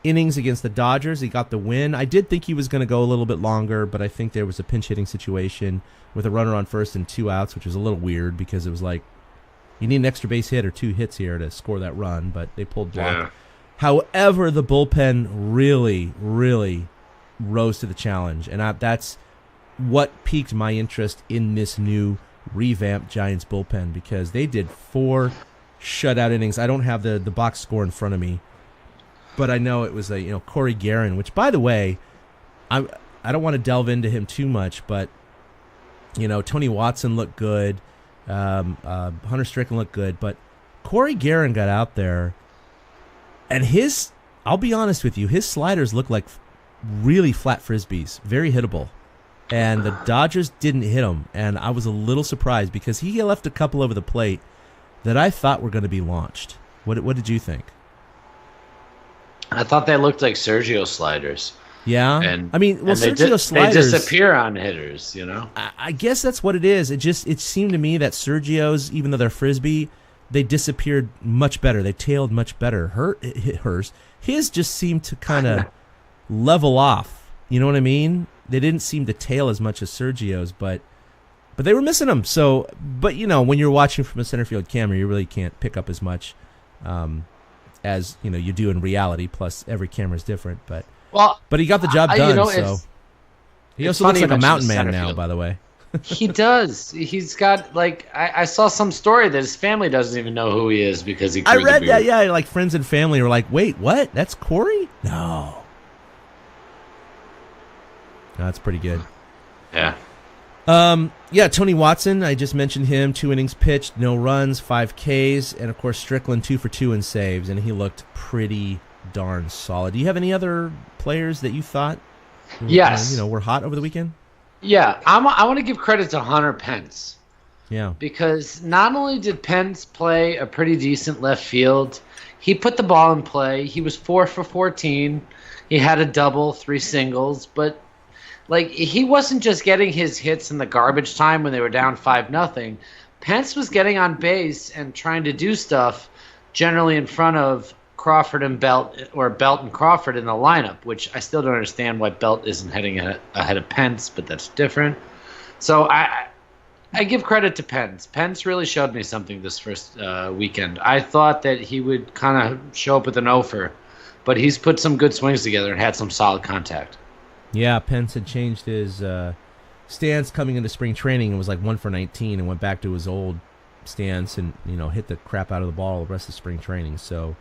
innings against the Dodgers. He got the win. I did think he was going to go a little bit longer, but I think there was a pinch-hitting situation with a runner on first and 2 outs, which was a little weird because it was like, you need an extra base hit or 2 hits here to score that run, but they pulled Block. Yeah. However, the bullpen really, really rose to the challenge, and that's what piqued my interest in this new revamped Giants bullpen, because they did 4 shutout innings. I don't have the box score in front of me, but I know it was Corey Guerin, which, by the way, I don't want to delve into him too much, but Tony Watson looked good, Hunter Strickland looked good, but Corey Guerin got out there, and I'll be honest with you, his sliders look like really flat frisbees, very hittable. And the Dodgers didn't hit him, and I was a little surprised because he left a couple over the plate that I thought were going to be launched. What did you think? I thought they looked like Sergio sliders. Yeah, Sergio sliders, they disappear on hitters. I guess that's what it is. It seemed to me that Sergio's, even though they're frisbee, they disappeared much better. They tailed much better. His just seemed to kind of level off. You know what I mean? They didn't seem to tail as much as Sergio's, but they were missing them. So, but when you're watching from a center field camera, you really can't pick up as much as you do in reality. Plus, every camera is different. But he got the job done. So he also looks like a mountain man now. By the way, he does. He's got I saw some story that his family doesn't even know who he is because he. I read that. Yeah, like friends and family were like, "Wait, what? That's Corey? No." That's pretty good. Yeah. Tony Watson, I just mentioned him. 2 innings pitched, no runs, 5 Ks, and of course Strickland 2 for 2 in saves, and he looked pretty darn solid. Do you have any other players that you thought were hot over the weekend? Yeah, I want to give credit to Hunter Pence. Yeah. Because not only did Pence play a pretty decent left field, he put the ball in play. He was 4 for 14. He had a double, 3 singles, but he wasn't just getting his hits in the garbage time when they were down 5-0. Pence was getting on base and trying to do stuff generally in front of Crawford and Belt, or Belt and Crawford in the lineup, which I still don't understand why Belt isn't heading ahead of Pence, but that's different. So I give credit to Pence. Pence really showed me something this first weekend. I thought that he would kind of show up with an offer, but he's put some good swings together and had some solid contact. Yeah, Pence had changed his stance coming into spring training and was like 1 for 19 and went back to his old stance and hit the crap out of the ball the rest of spring training. So,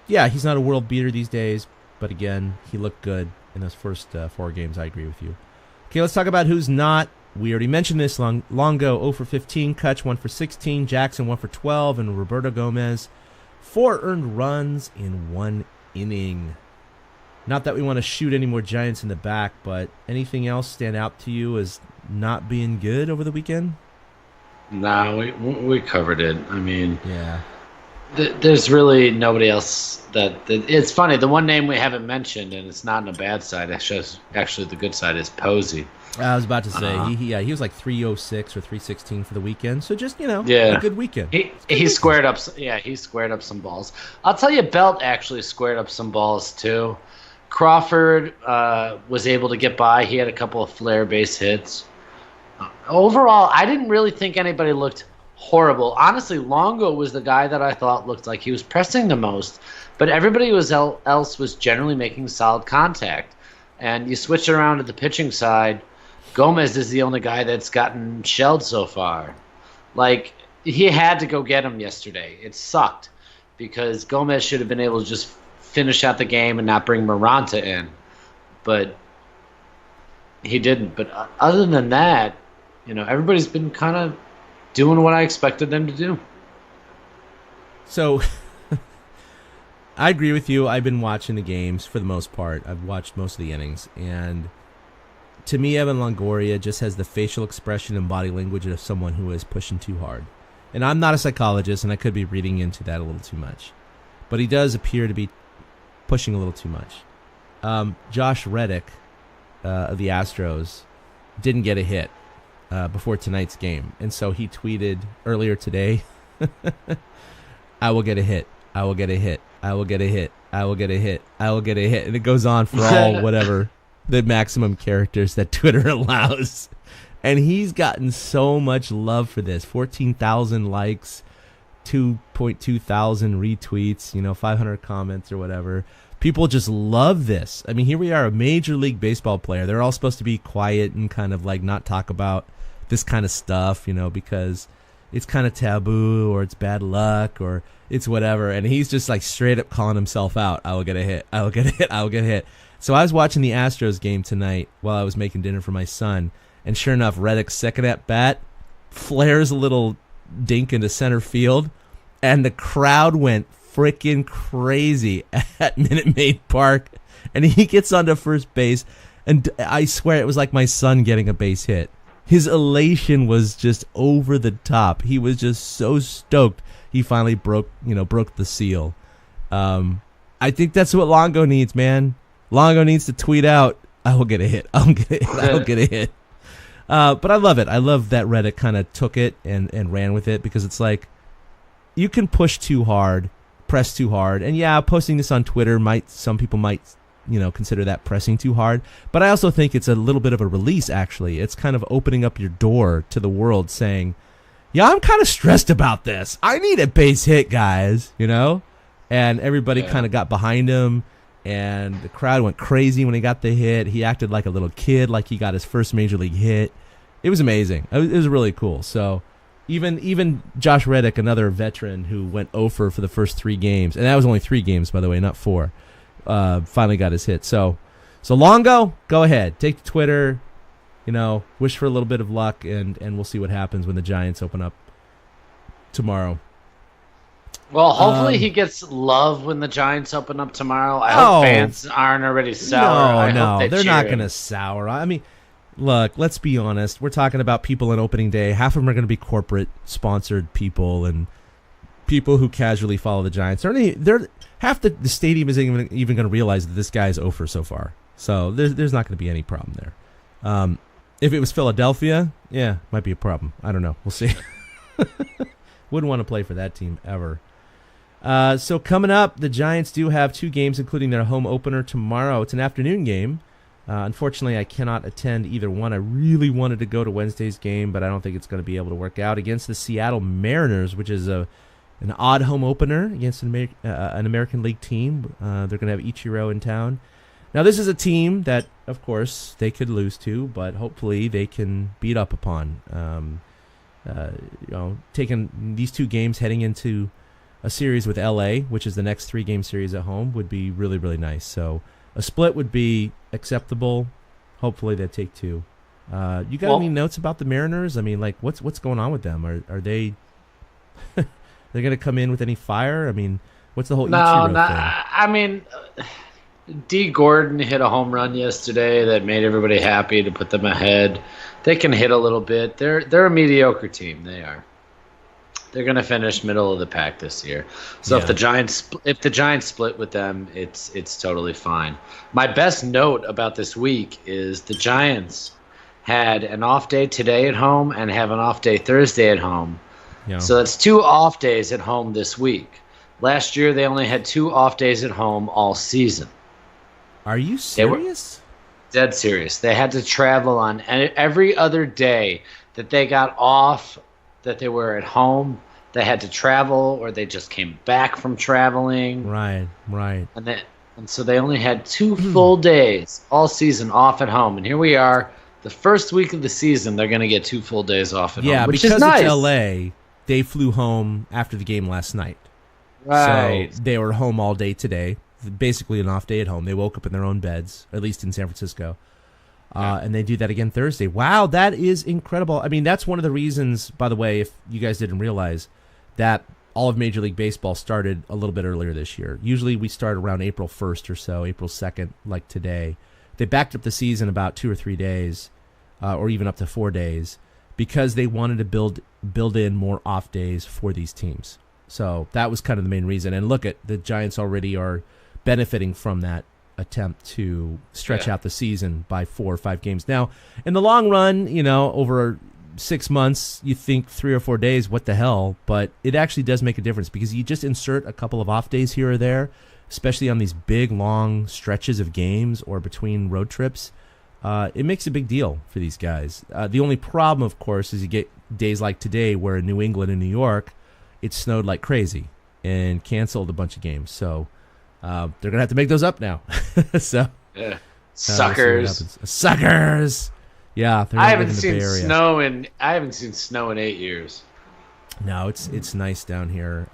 yeah, he's not a world beater these days, but again, he looked good in those first 4 games. I agree with you. Okay, let's talk about who's not. We already mentioned this. Longo 0 for 15, Cutch 1 for 16, Jackson 1 for 12, and Roberto Gomez 4 earned runs in 1 inning. Not that we want to shoot any more Giants in the back, but anything else stand out to you as not being good over the weekend? No, we covered it. I mean, yeah. There's really nobody else that it's funny. The one name we haven't mentioned, and it's not on the bad side. Actually, the good side is Posey. I was about to say he was like 306 or 316 for the weekend. So just a good weekend. He squared up. Yeah, he squared up some balls. I'll tell you, Belt actually squared up some balls too. Crawford was able to get by. He had a couple of flare base hits. Overall, I didn't really think anybody looked horrible. Honestly, Longo was the guy that I thought looked like he was pressing the most, but everybody else was generally making solid contact. And you switch it around to the pitching side, Gomez is the only guy that's gotten shelled so far. Like, he had to go get him yesterday. It sucked because Gomez should have been able to just finish out the game and not bring Maranta in. But he didn't. But other than that, everybody's been kind of doing what I expected them to do. So, I agree with you. I've been watching the games for the most part. I've watched most of the innings. And to me, Evan Longoria just has the facial expression and body language of someone who is pushing too hard. And I'm not a psychologist, and I could be reading into that a little too much. But he does appear to be pushing a little too much. Josh Reddick of the Astros didn't get a hit before tonight's game. And so he tweeted earlier today, I will get a hit. I will get a hit. I will get a hit. I will get a hit. I will get a hit. And it goes on for all whatever the maximum characters that Twitter allows. And he's gotten so much love for this. 14,000 likes, 2.2 thousand retweets, 500 comments or whatever. People just love this. I mean, here we are, a Major League Baseball player. They're all supposed to be quiet and kind of like not talk about this kind of stuff, because it's kind of taboo or it's bad luck or it's whatever. And he's just like straight up calling himself out. I will get a hit. I will get a hit. I will get a hit. So I was watching the Astros game tonight while I was making dinner for my son. And sure enough, Reddick's second at bat flares a little dink into center field. And the crowd went freaking crazy at Minute Maid Park. And he gets onto first base. And I swear it was like my son getting a base hit. His elation was just over the top. He was just so stoked he finally broke the seal. I think that's what Longo needs, man. Longo needs to tweet out, I will get a hit. I'll get a hit. I'll get a hit. But I love it. I love that Reddit kind of took it and ran with it because it's like you can push too hard, press too hard. And yeah, posting this on Twitter some people might consider that pressing too hard. But I also think it's a little bit of a release, actually. It's kind of opening up your door to the world saying, yeah, I'm kind of stressed about this. I need a base hit, guys, And everybody kind of got behind him, and the crowd went crazy when he got the hit. He acted like a little kid, like he got his first major league hit. It was amazing. It was really cool. So even Josh Reddick, another veteran who went 0 for the first 3 games, and that was only 3 games, by the way, not 4, finally got his hit. So Longo, go ahead. Take to Twitter, wish for a little bit of luck, and we'll see what happens when the Giants open up tomorrow. Well, hopefully he gets love when the Giants open up tomorrow. I hope fans aren't already sour. No, they're not going to sour. I mean, look, let's be honest. We're talking about people on opening day. Half of them are going to be corporate-sponsored people and people who casually follow the Giants. Half the stadium isn't even going to realize that this guy is 0 for so far. So there's not going to be any problem there. If it was Philadelphia, yeah, might be a problem. I don't know. We'll see. Wouldn't want to play for that team ever. So coming up, the Giants do have 2 games, including their home opener tomorrow. It's an afternoon game. Unfortunately, I cannot attend either one. I really wanted to go to Wednesday's game, but I don't think it's going to be able to work out against the Seattle Mariners, which is an odd home opener against an American League team. They're going to have Ichiro in town. Now, this is a team that, of course, they could lose to, but hopefully they can beat up upon. Taking these 2 games heading into a series with LA, which is the next 3-game series at home, would be really, really nice. So a split would be acceptable. Hopefully they take 2. You got any notes about the Mariners? I mean, like, what's going on with them? Are they they're going to come in with any fire? I mean, what's the whole Ichiro thing? I mean, D. Gordon hit a home run yesterday that made everybody happy to put them ahead. They can hit a little bit. They're a mediocre team. They are. They're going to finish middle of the pack this year. So if the Giants split with them, it's totally fine. My best note about this week is the Giants had an off day today at home and have an off day Thursday at home. Yeah. So that's 2 off days at home this week. Last year they only had 2 off days at home all season. Are you serious? Dead serious. They had to travel on every other day that they got off, that they were at home. They had to travel, or they just came back from traveling. Right. And so they only had 2 full days all season off at home. And here we are, the first week of the season, they're going to get 2 full days off at home, which is nice. Because it's LA, they flew home after the game last night. Right. So they were home all day today. Basically an off day at home. They woke up in their own beds, at least in San Francisco. And they do that again Thursday. Wow, that is incredible. I mean, that's one of the reasons, by the way, if you guys didn't realize, that all of Major League Baseball started a little bit earlier this year. Usually we start around April 1st or so, April 2nd, like today. They backed up the season about 2 or 3 days, or even up to 4 days, because they wanted to build in more off days for these teams. So that was kind of the main reason. And look, at the Giants already are benefiting from that attempt to stretch out the season by 4 or 5 games. Now, in the long run, over 6 months, you think 3 or 4 days, what the hell? But it actually does make a difference, because you just insert a couple of off days here or there, especially on these big, long stretches of games or between road trips. It makes a big deal for these guys. The only problem, of course, is you get days like today where in New England and New York, it snowed like crazy and canceled a bunch of games. So they're going to have to make those up now. Suckers. Suckers. Yeah, I haven't seen snow in 8 years. No, it's nice down here.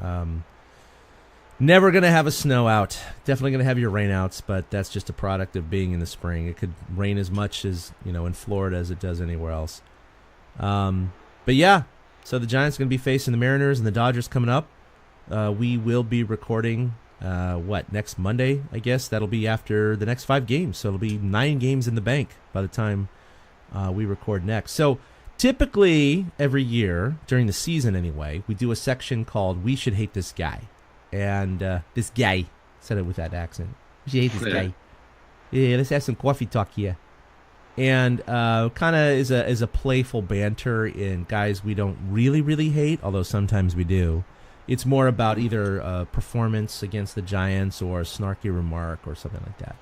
Never going to have a snow out. Definitely going to have your rain outs, but that's just a product of being in the spring. It could rain as much as, in Florida as it does anywhere else. But yeah, so the Giants are going to be facing the Mariners and the Dodgers coming up. We will be recording next Monday, I guess. That'll be after the next 5 games. So it'll be 9 games in the bank by the time we record next. So typically every year, during the season anyway, we do a section called We Should Hate This Guy. And this guy, said it with that accent. We should hate this guy. Yeah, let's have some coffee talk here. And kind of is a playful banter in guys we don't really, really hate, although sometimes we do. It's more about either a performance against the Giants or a snarky remark or something like that.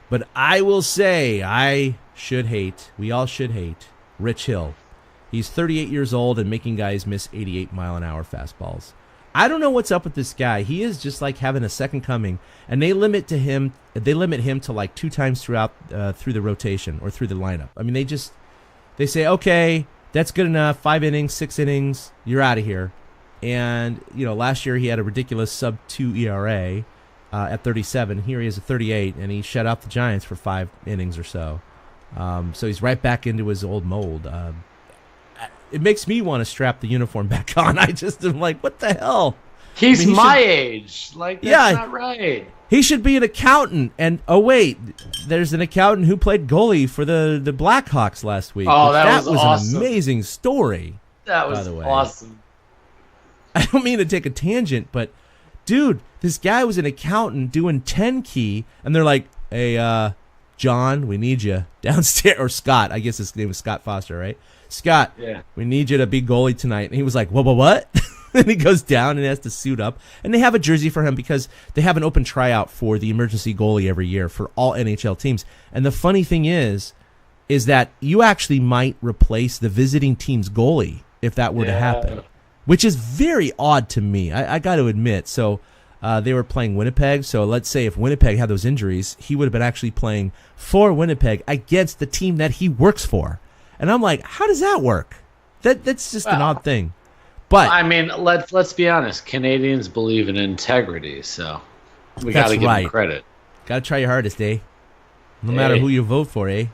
But I will say we all should hate Rich Hill. He's 38 years old and making guys miss 88-mile-an-hour fastballs. I don't know what's up with this guy. He is just like having a second coming, and they limit him to like 2 times through the rotation or through the lineup. I mean, they say, okay, that's good enough. 5 innings, 6 innings, you're out of here. And last year he had a ridiculous sub-2 ERA at 37. Here he is at 38, and he shut out the Giants for 5 innings or so. So he's right back into his old mold. It makes me want to strap the uniform back on. I just am like, what the hell? He's my age. Like, that's not right. He should be an accountant. And, oh, wait, there's an accountant who played goalie for the Blackhawks last week. Oh, that was an awesome. amazing story. That was awesome. I don't mean to take a tangent, but, dude, this guy was an accountant doing 10-key, and they're like, hey, John, we need you downstairs. Or Scott. I guess his name was Scott Foster, right? Scott, we need you to be goalie tonight. And he was like, what? And he goes down and has to suit up. And they have a jersey for him because they have an open tryout for the emergency goalie every year for all NHL teams. And the funny thing is that you actually might replace the visiting team's goalie if that were to happen, which is very odd to me. I got to admit. So they were playing Winnipeg. So let's say if Winnipeg had those injuries, he would have been actually playing for Winnipeg against the team that he works for. And I'm like, how does that work? That's just an odd thing. But I mean, let's be honest. Canadians believe in integrity, so we got to give them credit. Got to try your hardest, eh? No matter who you vote for, eh?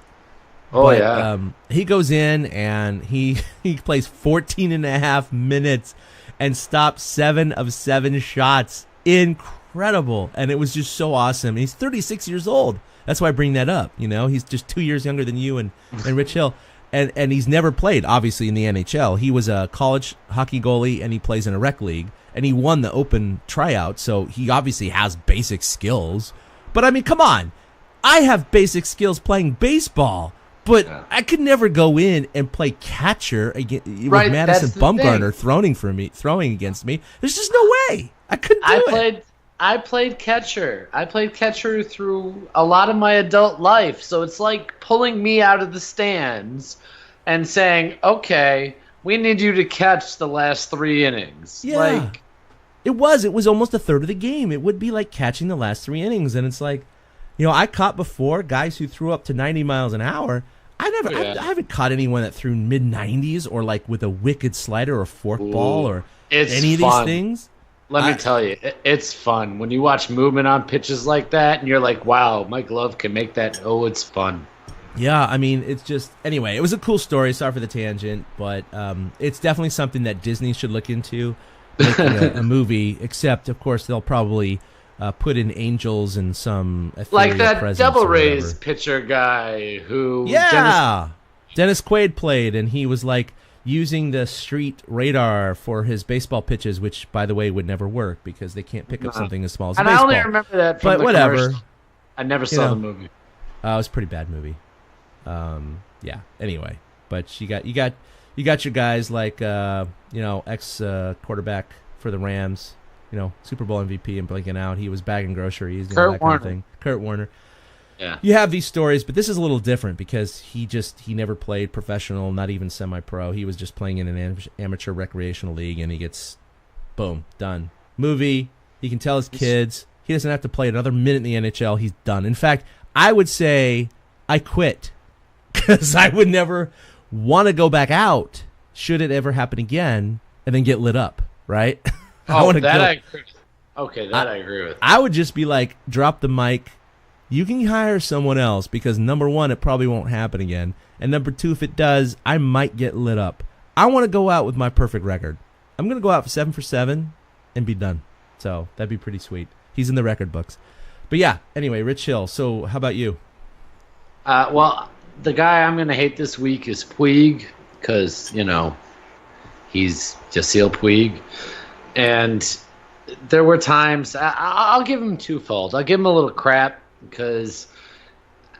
Oh, but, yeah. He goes in and he plays 14 and a half minutes and stops 7 of 7 shots. Incredible. And it was just so awesome. He's 36 years old. That's why I bring that up. You know, he's just 2 years younger than you and Rich Hill. And he's never played, obviously, in the NHL. He was a college hockey goalie, and he plays in a rec league. And he won the open tryout, so he obviously has basic skills. But, I mean, come on. I have basic skills playing baseball, but I could never go in and play catcher with Madison Bumgarner throwing against me. There's just no way. I couldn't do it. I played catcher. I played catcher through a lot of my adult life. So it's like pulling me out of the stands and saying, okay, we need you to catch the last 3 innings. Yeah. It was almost a third of the game. It would be like catching the last 3 innings. And it's like, you know, I caught before guys who threw up to 90 miles an hour. I haven't caught anyone that threw mid-90s or like with a wicked slider or forkball or any of these things. Let me tell you, it's fun. When you watch movement on pitches like that, and you're like, wow, my glove can make that. Oh, it's fun. Yeah, I mean, it's just... Anyway, it was a cool story. Sorry for the tangent, but it's definitely something that Disney should look into, making a movie, except, of course, they'll probably put in angels and some... Like that Devil Rays pitcher guy who... Yeah! Dennis Quaid played, and he was like... using the street radar for his baseball pitches, which, by the way, would never work because they can't pick up something as small as a baseball. And I only remember that from the commercial. I never saw the movie. It was a pretty bad movie. Yeah. Anyway, but you got your guys like ex quarterback for the Rams, Super Bowl MVP and blinking out. He was bagging groceries, that kind of thing. Kurt Warner. Yeah. You have these stories, but this is a little different because he never played professional, not even semi-pro. He was just playing in an amateur recreational league, and he gets, boom, done. Movie, he can tell his kids. He doesn't have to play another minute in the NHL. He's done. In fact, I would say I quit because I would never want to go back out should it ever happen again and then get lit up, right? I agree. Okay, I agree with. I would just be like, drop the mic. You can hire someone else because, number one, it probably won't happen again. And number two, if it does, I might get lit up. I want to go out with my perfect record. I'm going to go out for 7 for 7 and be done. So that'd be pretty sweet. He's in the record books. But yeah, anyway, Rich Hill. So how about you? Well, the guy I'm going to hate this week is Puig because, he's Yasiel Puig. And there were times, I'll give him twofold. I'll give him a little crap. Because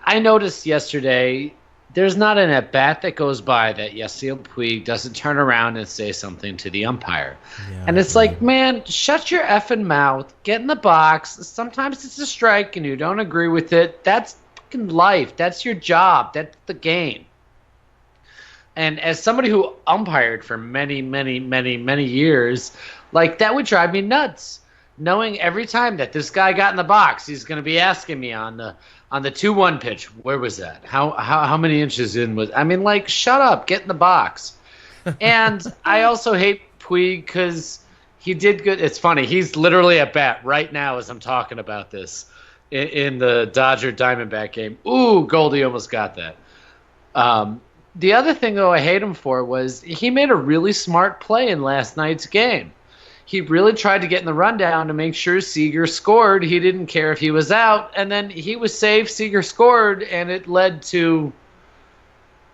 I noticed yesterday there's not an at-bat that goes by that Yasiel Puig doesn't turn around and say something to the umpire. Yeah, and it's like, man, shut your effing mouth. Get in the box. Sometimes it's a strike and you don't agree with it. That's fucking life. That's your job. That's the game. And as somebody who umpired for many, many, many, many years, like that would drive me nuts. Knowing every time that this guy got in the box, he's going to be asking me on the 2-1 pitch, where was that? How many inches in was? I mean, like, shut up, get in the box. And I also hate Puig because he did good. It's funny, he's literally at bat right now as I'm talking about this in the Dodger Diamondback game. Ooh, Goldie almost got that. The other thing though I hate him for was he made a really smart play in last night's game. He really tried to get in the rundown to make sure Seager scored. He didn't care if he was out. And then he was safe. Seager scored, and it led to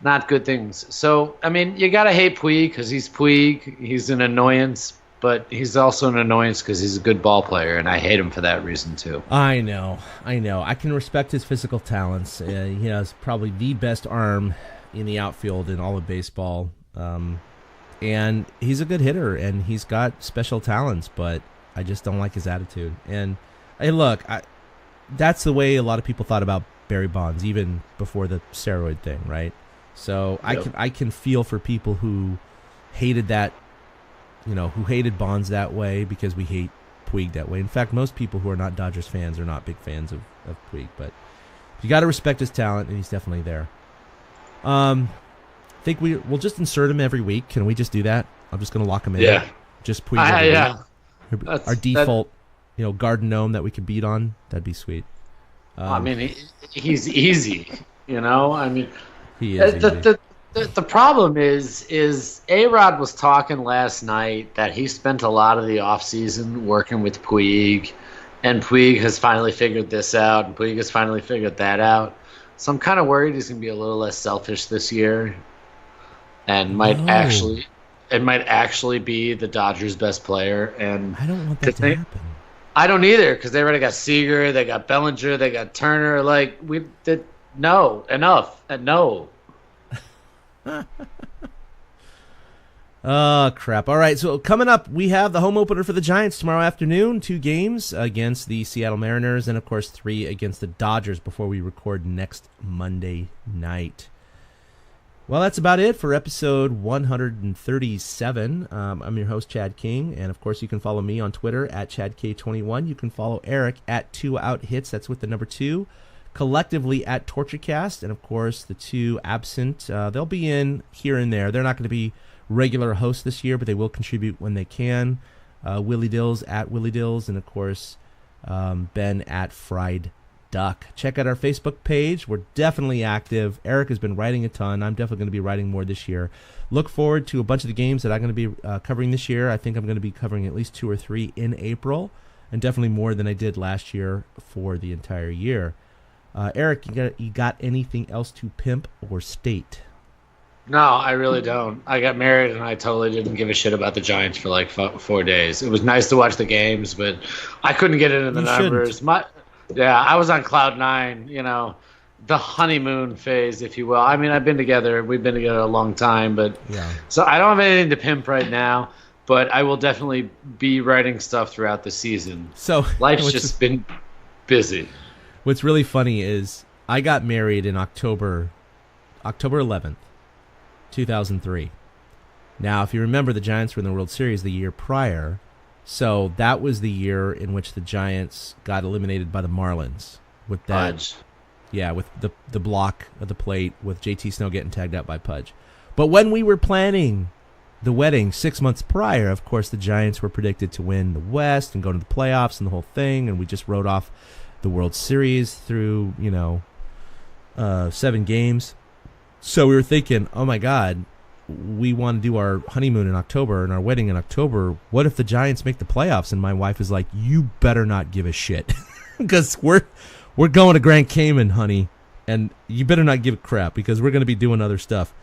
not good things. So, I mean, you got to hate Puig because he's Puig. He's an annoyance, but he's also an annoyance because he's a good ball player, and I hate him for that reason too. I know. I can respect his physical talents. He has probably the best arm in the outfield in all of baseball. And he's a good hitter, and he's got special talents, but I just don't like his attitude. And hey, look, that's the way a lot of people thought about Barry Bonds, even before the steroid thing, right? So Yep. I can feel for people who hated that, who hated Bonds that way because we hate Puig that way. In fact, most people who are not Dodgers fans are not big fans of Puig, but you got to respect his talent, and he's definitely there. I think we'll just insert him every week. Can we just do that? I'm just going to lock him in. Yeah. Just Puig every week. Yeah. Our default, Garden Gnome that we could beat on. That'd be sweet. I mean, he's easy. I mean, He is easy. The problem is A-Rod was talking last night that he spent a lot of the offseason working with Puig, and Puig has finally figured this out, and Puig has finally figured that out. So I'm kind of worried he's going to be a little less selfish this year, and might actually be the Dodgers' best player. And I don't want that to happen. I don't either, because they already got Seager, they got Bellinger, they got Turner. Like, no. Oh, crap. All right, so coming up, we have the home opener for the Giants tomorrow afternoon. 2 games against the Seattle Mariners and, of course, 3 against the Dodgers before we record next Monday night. Well, that's about it for episode 137. I'm your host, Chad King, and, of course, you can follow me on Twitter at ChadK21. You can follow Eric at 2outhits, that's with the number 2. Collectively at TortureCast, and of course the 2 absent. They'll be in here and there. They're not going to be regular hosts this year, but they will contribute when they can. Willie Dills at Willie Dills, and of course Ben at Fried Duck. Check out our Facebook page. We're definitely active. Eric has been writing a ton. I'm definitely going to be writing more this year. Look forward to a bunch of the games that I'm going to be covering this year. I think I'm going to be covering at least 2 or 3 in April, and definitely more than I did last year for the entire year. Eric, you got anything else to pimp or state? No, I really don't. I got married, and I totally didn't give a shit about the Giants for like 4 days. It was nice to watch the games, but I couldn't get into the numbers. I was on cloud 9, the honeymoon phase, if you will. I mean, we've been together a long time, but so I don't have anything to pimp right now, but I will definitely be writing stuff throughout the season. So life's just been busy. What's really funny is I got married in October 11th, 2003. Now, if you remember, the Giants were in the World Series the year prior, so that was the year in which the Giants got eliminated by the Marlins with that. Pudge. Yeah, with the block of the plate with JT Snow getting tagged out by Pudge. But when we were planning the wedding 6 months prior, of course, the Giants were predicted to win the West and go to the playoffs and the whole thing, and we just wrote off the World Series through 7 games. So we were thinking, oh my God, we want to do our honeymoon in October and our wedding in October. What if the Giants make the playoffs? And my wife is like, you better not give a shit, because we're going to Grand Cayman, honey, and you better not give a crap because we're going to be doing other stuff.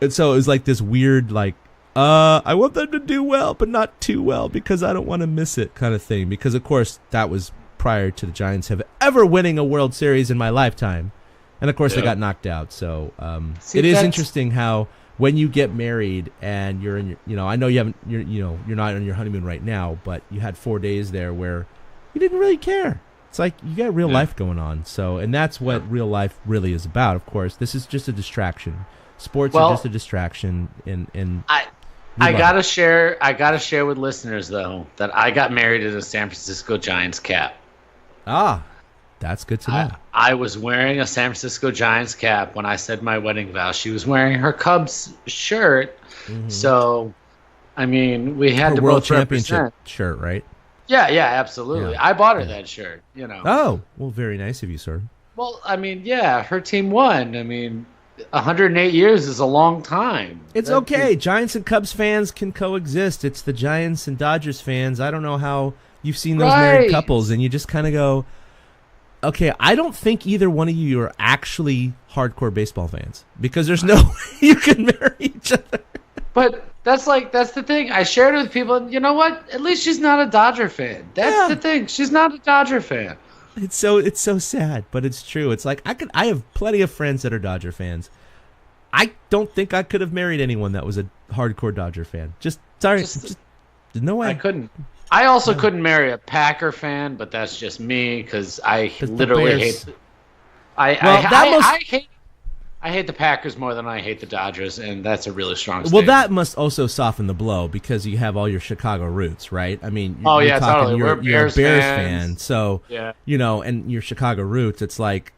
And so it was like this weird, like, I want them to do well, but not too well because I don't want to miss it kind of thing. Because, of course, that was prior to the Giants have ever winning a World Series in my lifetime. And, of course, they got knocked out. So it is interesting how when you get married and you're in your, I know you're not on your honeymoon right now, but you had 4 days there where you didn't really care. It's like you got real life going on. So, and that's what real life really is about. Of course, this is just a distraction. Sports are just a distraction. I gotta share with listeners though that I got married in a San Francisco Giants cap. Ah, that's good to know. I was wearing a San Francisco Giants cap when I said my wedding vow. She was wearing her Cubs shirt. Mm-hmm. So, I mean, we had to World both Championship represent. shirt, right? Yeah, absolutely. Yeah. I bought her that shirt, Oh, well, very nice of you, sir. Well, I mean, her team won. I mean, 108 years is a long time. It's okay. Giants and Cubs fans can coexist. It's the Giants and Dodgers fans. I don't know how you've seen those married couples, and you just kind of go, okay, I don't think either one of you are actually hardcore baseball fans because there's no way you can marry each other. But that's the thing. I shared it with people, and you know what? At least she's not a Dodger fan. That's the thing. She's not a Dodger fan. It's so sad, but it's true. It's like I have plenty of friends that are Dodger fans. I don't think I could have married anyone that was a hardcore Dodger fan. Just no way. I couldn't. I also couldn't marry a Packer fan, but that's just me because I literally hate. I hate the Packers more than I hate the Dodgers, and that's a really strong statement. Well, that must also soften the blow because you have all your Chicago roots, right? I mean, totally. You're a Bears fan, fans. so and your Chicago roots. It's like,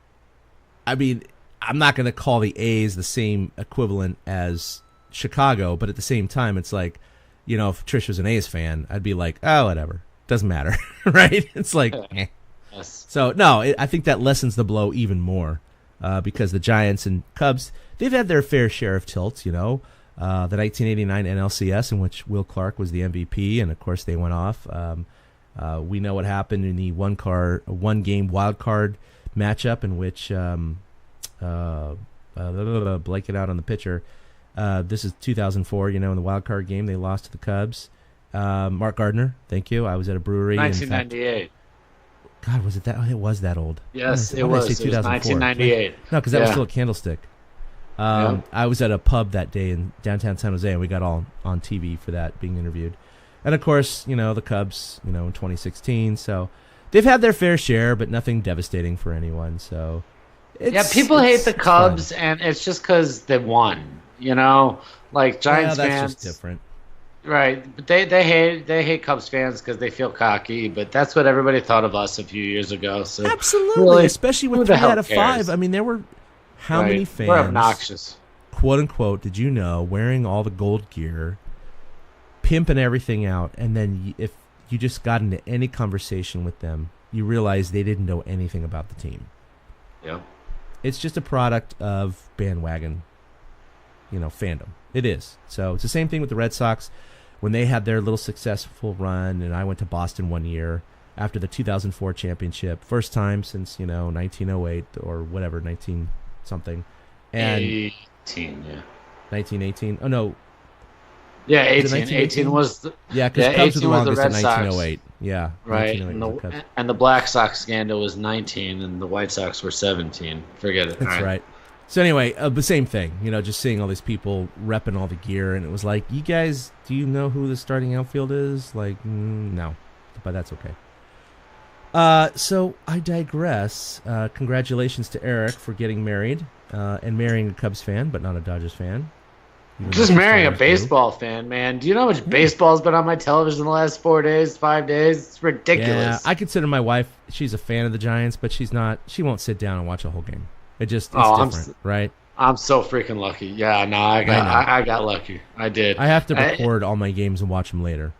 I mean, I'm not going to call the A's the same equivalent as Chicago, but at the same time, it's like, if Trish was an A's fan, I'd be like, oh, whatever, doesn't matter, right? It's like, Yes. So no, I think that lessens the blow even more. Because the Giants and Cubs, they've had their fair share of tilts, the 1989 NLCS in which Will Clark was the MVP, and of course they went off. We know what happened in the one-game wild card matchup in which blank it out on the pitcher. This is 2004, in the wild card game they lost to the Cubs. Mark Gardner, thank you. I was at a brewery. 1998. God, was it that? It was that old. Yes, it was. It was 1998. No, because that was still a Candlestick. I was at a pub that day in downtown San Jose, and we got all on TV for that, being interviewed. And, of course, the Cubs, in 2016. So they've had their fair share, but nothing devastating for anyone. So people hate the Cubs, and it's just because they won. Like Giants that's fans. Just different. Right, but they hate Cubs fans because they feel cocky. But that's what everybody thought of us a few years ago. So absolutely, really, especially with 3 out of 5. I mean, there were how many fans? We're obnoxious, quote unquote. Did you know wearing all the gold gear, pimping everything out, and then if you just got into any conversation with them, you realize they didn't know anything about the team. Yeah, it's just a product of bandwagon, fandom. It is. So it's the same thing with the Red Sox. When they had their little successful run, and I went to Boston one year after the 2004 championship, first time since 1908 or whatever, 19-something, and 18, 1918. Oh no, 18. 18 was the because Cubs were the longest in Red 1908. Sox. Yeah, right. And the Black Sox scandal was 19, and the White Sox were 17. Forget it. That's right. So anyway, the same thing, just seeing all these people repping all the gear, and it was like, you guys, do you know who the starting outfield is? Like, no, but that's okay. So I digress. Congratulations to Eric for getting married and marrying a Cubs fan, but not a Dodgers fan. Just marrying a baseball fan, man. Do you know how much baseball's been on my television the last 4 days, 5 days? It's ridiculous. Yeah, I consider my wife, she's a fan of the Giants, but she won't sit down and watch a whole game. It's different, right? I'm so freaking lucky. Yeah, no, I got lucky. I did. I have to record all my games and watch them later.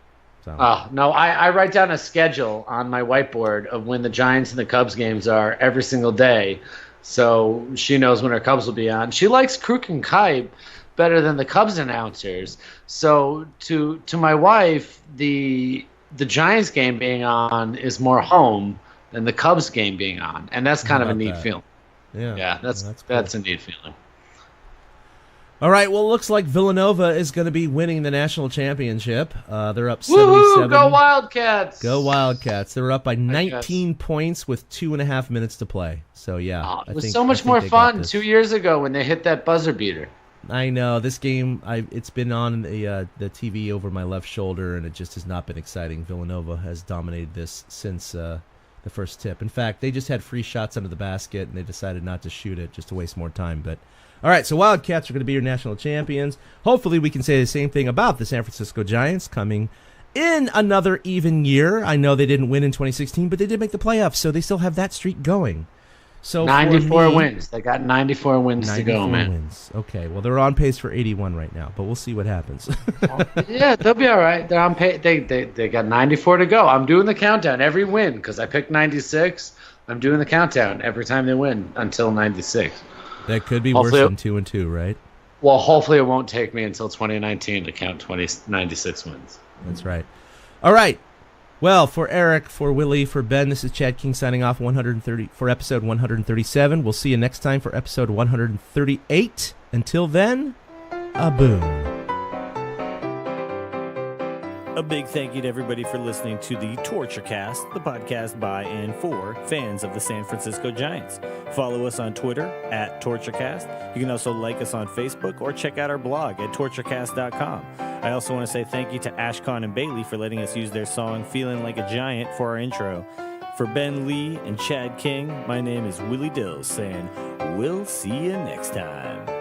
So. No, I write down a schedule on my whiteboard of when the Giants and the Cubs games are every single day, so she knows when her Cubs will be on. She likes Kruk and Kipe better than the Cubs announcers. So to my wife, the Giants game being on is more home than the Cubs game being on, and that's kind of a neat feeling. Yeah, that's a neat feeling. All right, well, it looks like Villanova is going to be winning the national championship. They're up 77. Woo-hoo, go Wildcats! Go Wildcats. They're up by 19 points with 2.5 minutes to play. So, yeah. It was so much more fun 2 years ago when they hit that buzzer beater. I know. This game, it's been on the TV over my left shoulder, and it just has not been exciting. Villanova has dominated this since the first tip. In fact, they just had free shots under the basket, and they decided not to shoot it just to waste more time. But all right, so Wildcats are going to be your national champions. Hopefully we can say the same thing about the San Francisco Giants coming in another even year. I know they didn't win in 2016, but they did make the playoffs, so they still have that streak going. So 94 wins. They got 94 wins to go, man. Wins. Okay, well, they're on pace for 81 right now, but we'll see what happens. Yeah, they'll be all right. They're on pace. They got 94 to go. I'm doing the countdown every win because I picked 96. I'm doing the countdown every time they win until 96. That could be worse than 2-2, right? Well, hopefully it won't take me until 2019 to count 96 wins. That's right. All right. Well, for Eric, for Willie, for Ben, this is Chad King signing off for episode 137. We'll see you next time for episode 138. Until then, a boom. A big thank you to everybody for listening to the Torture Cast, the podcast by and for fans of the San Francisco Giants. Follow us on Twitter at TortureCast. You can also like us on Facebook or check out our blog at torturecast.com. I also want to say thank you to Ashcon and Bailey for letting us use their song Feeling Like a Giant for our intro. For Ben Lee and Chad King, my name is Willie Dills saying, we'll see you next time.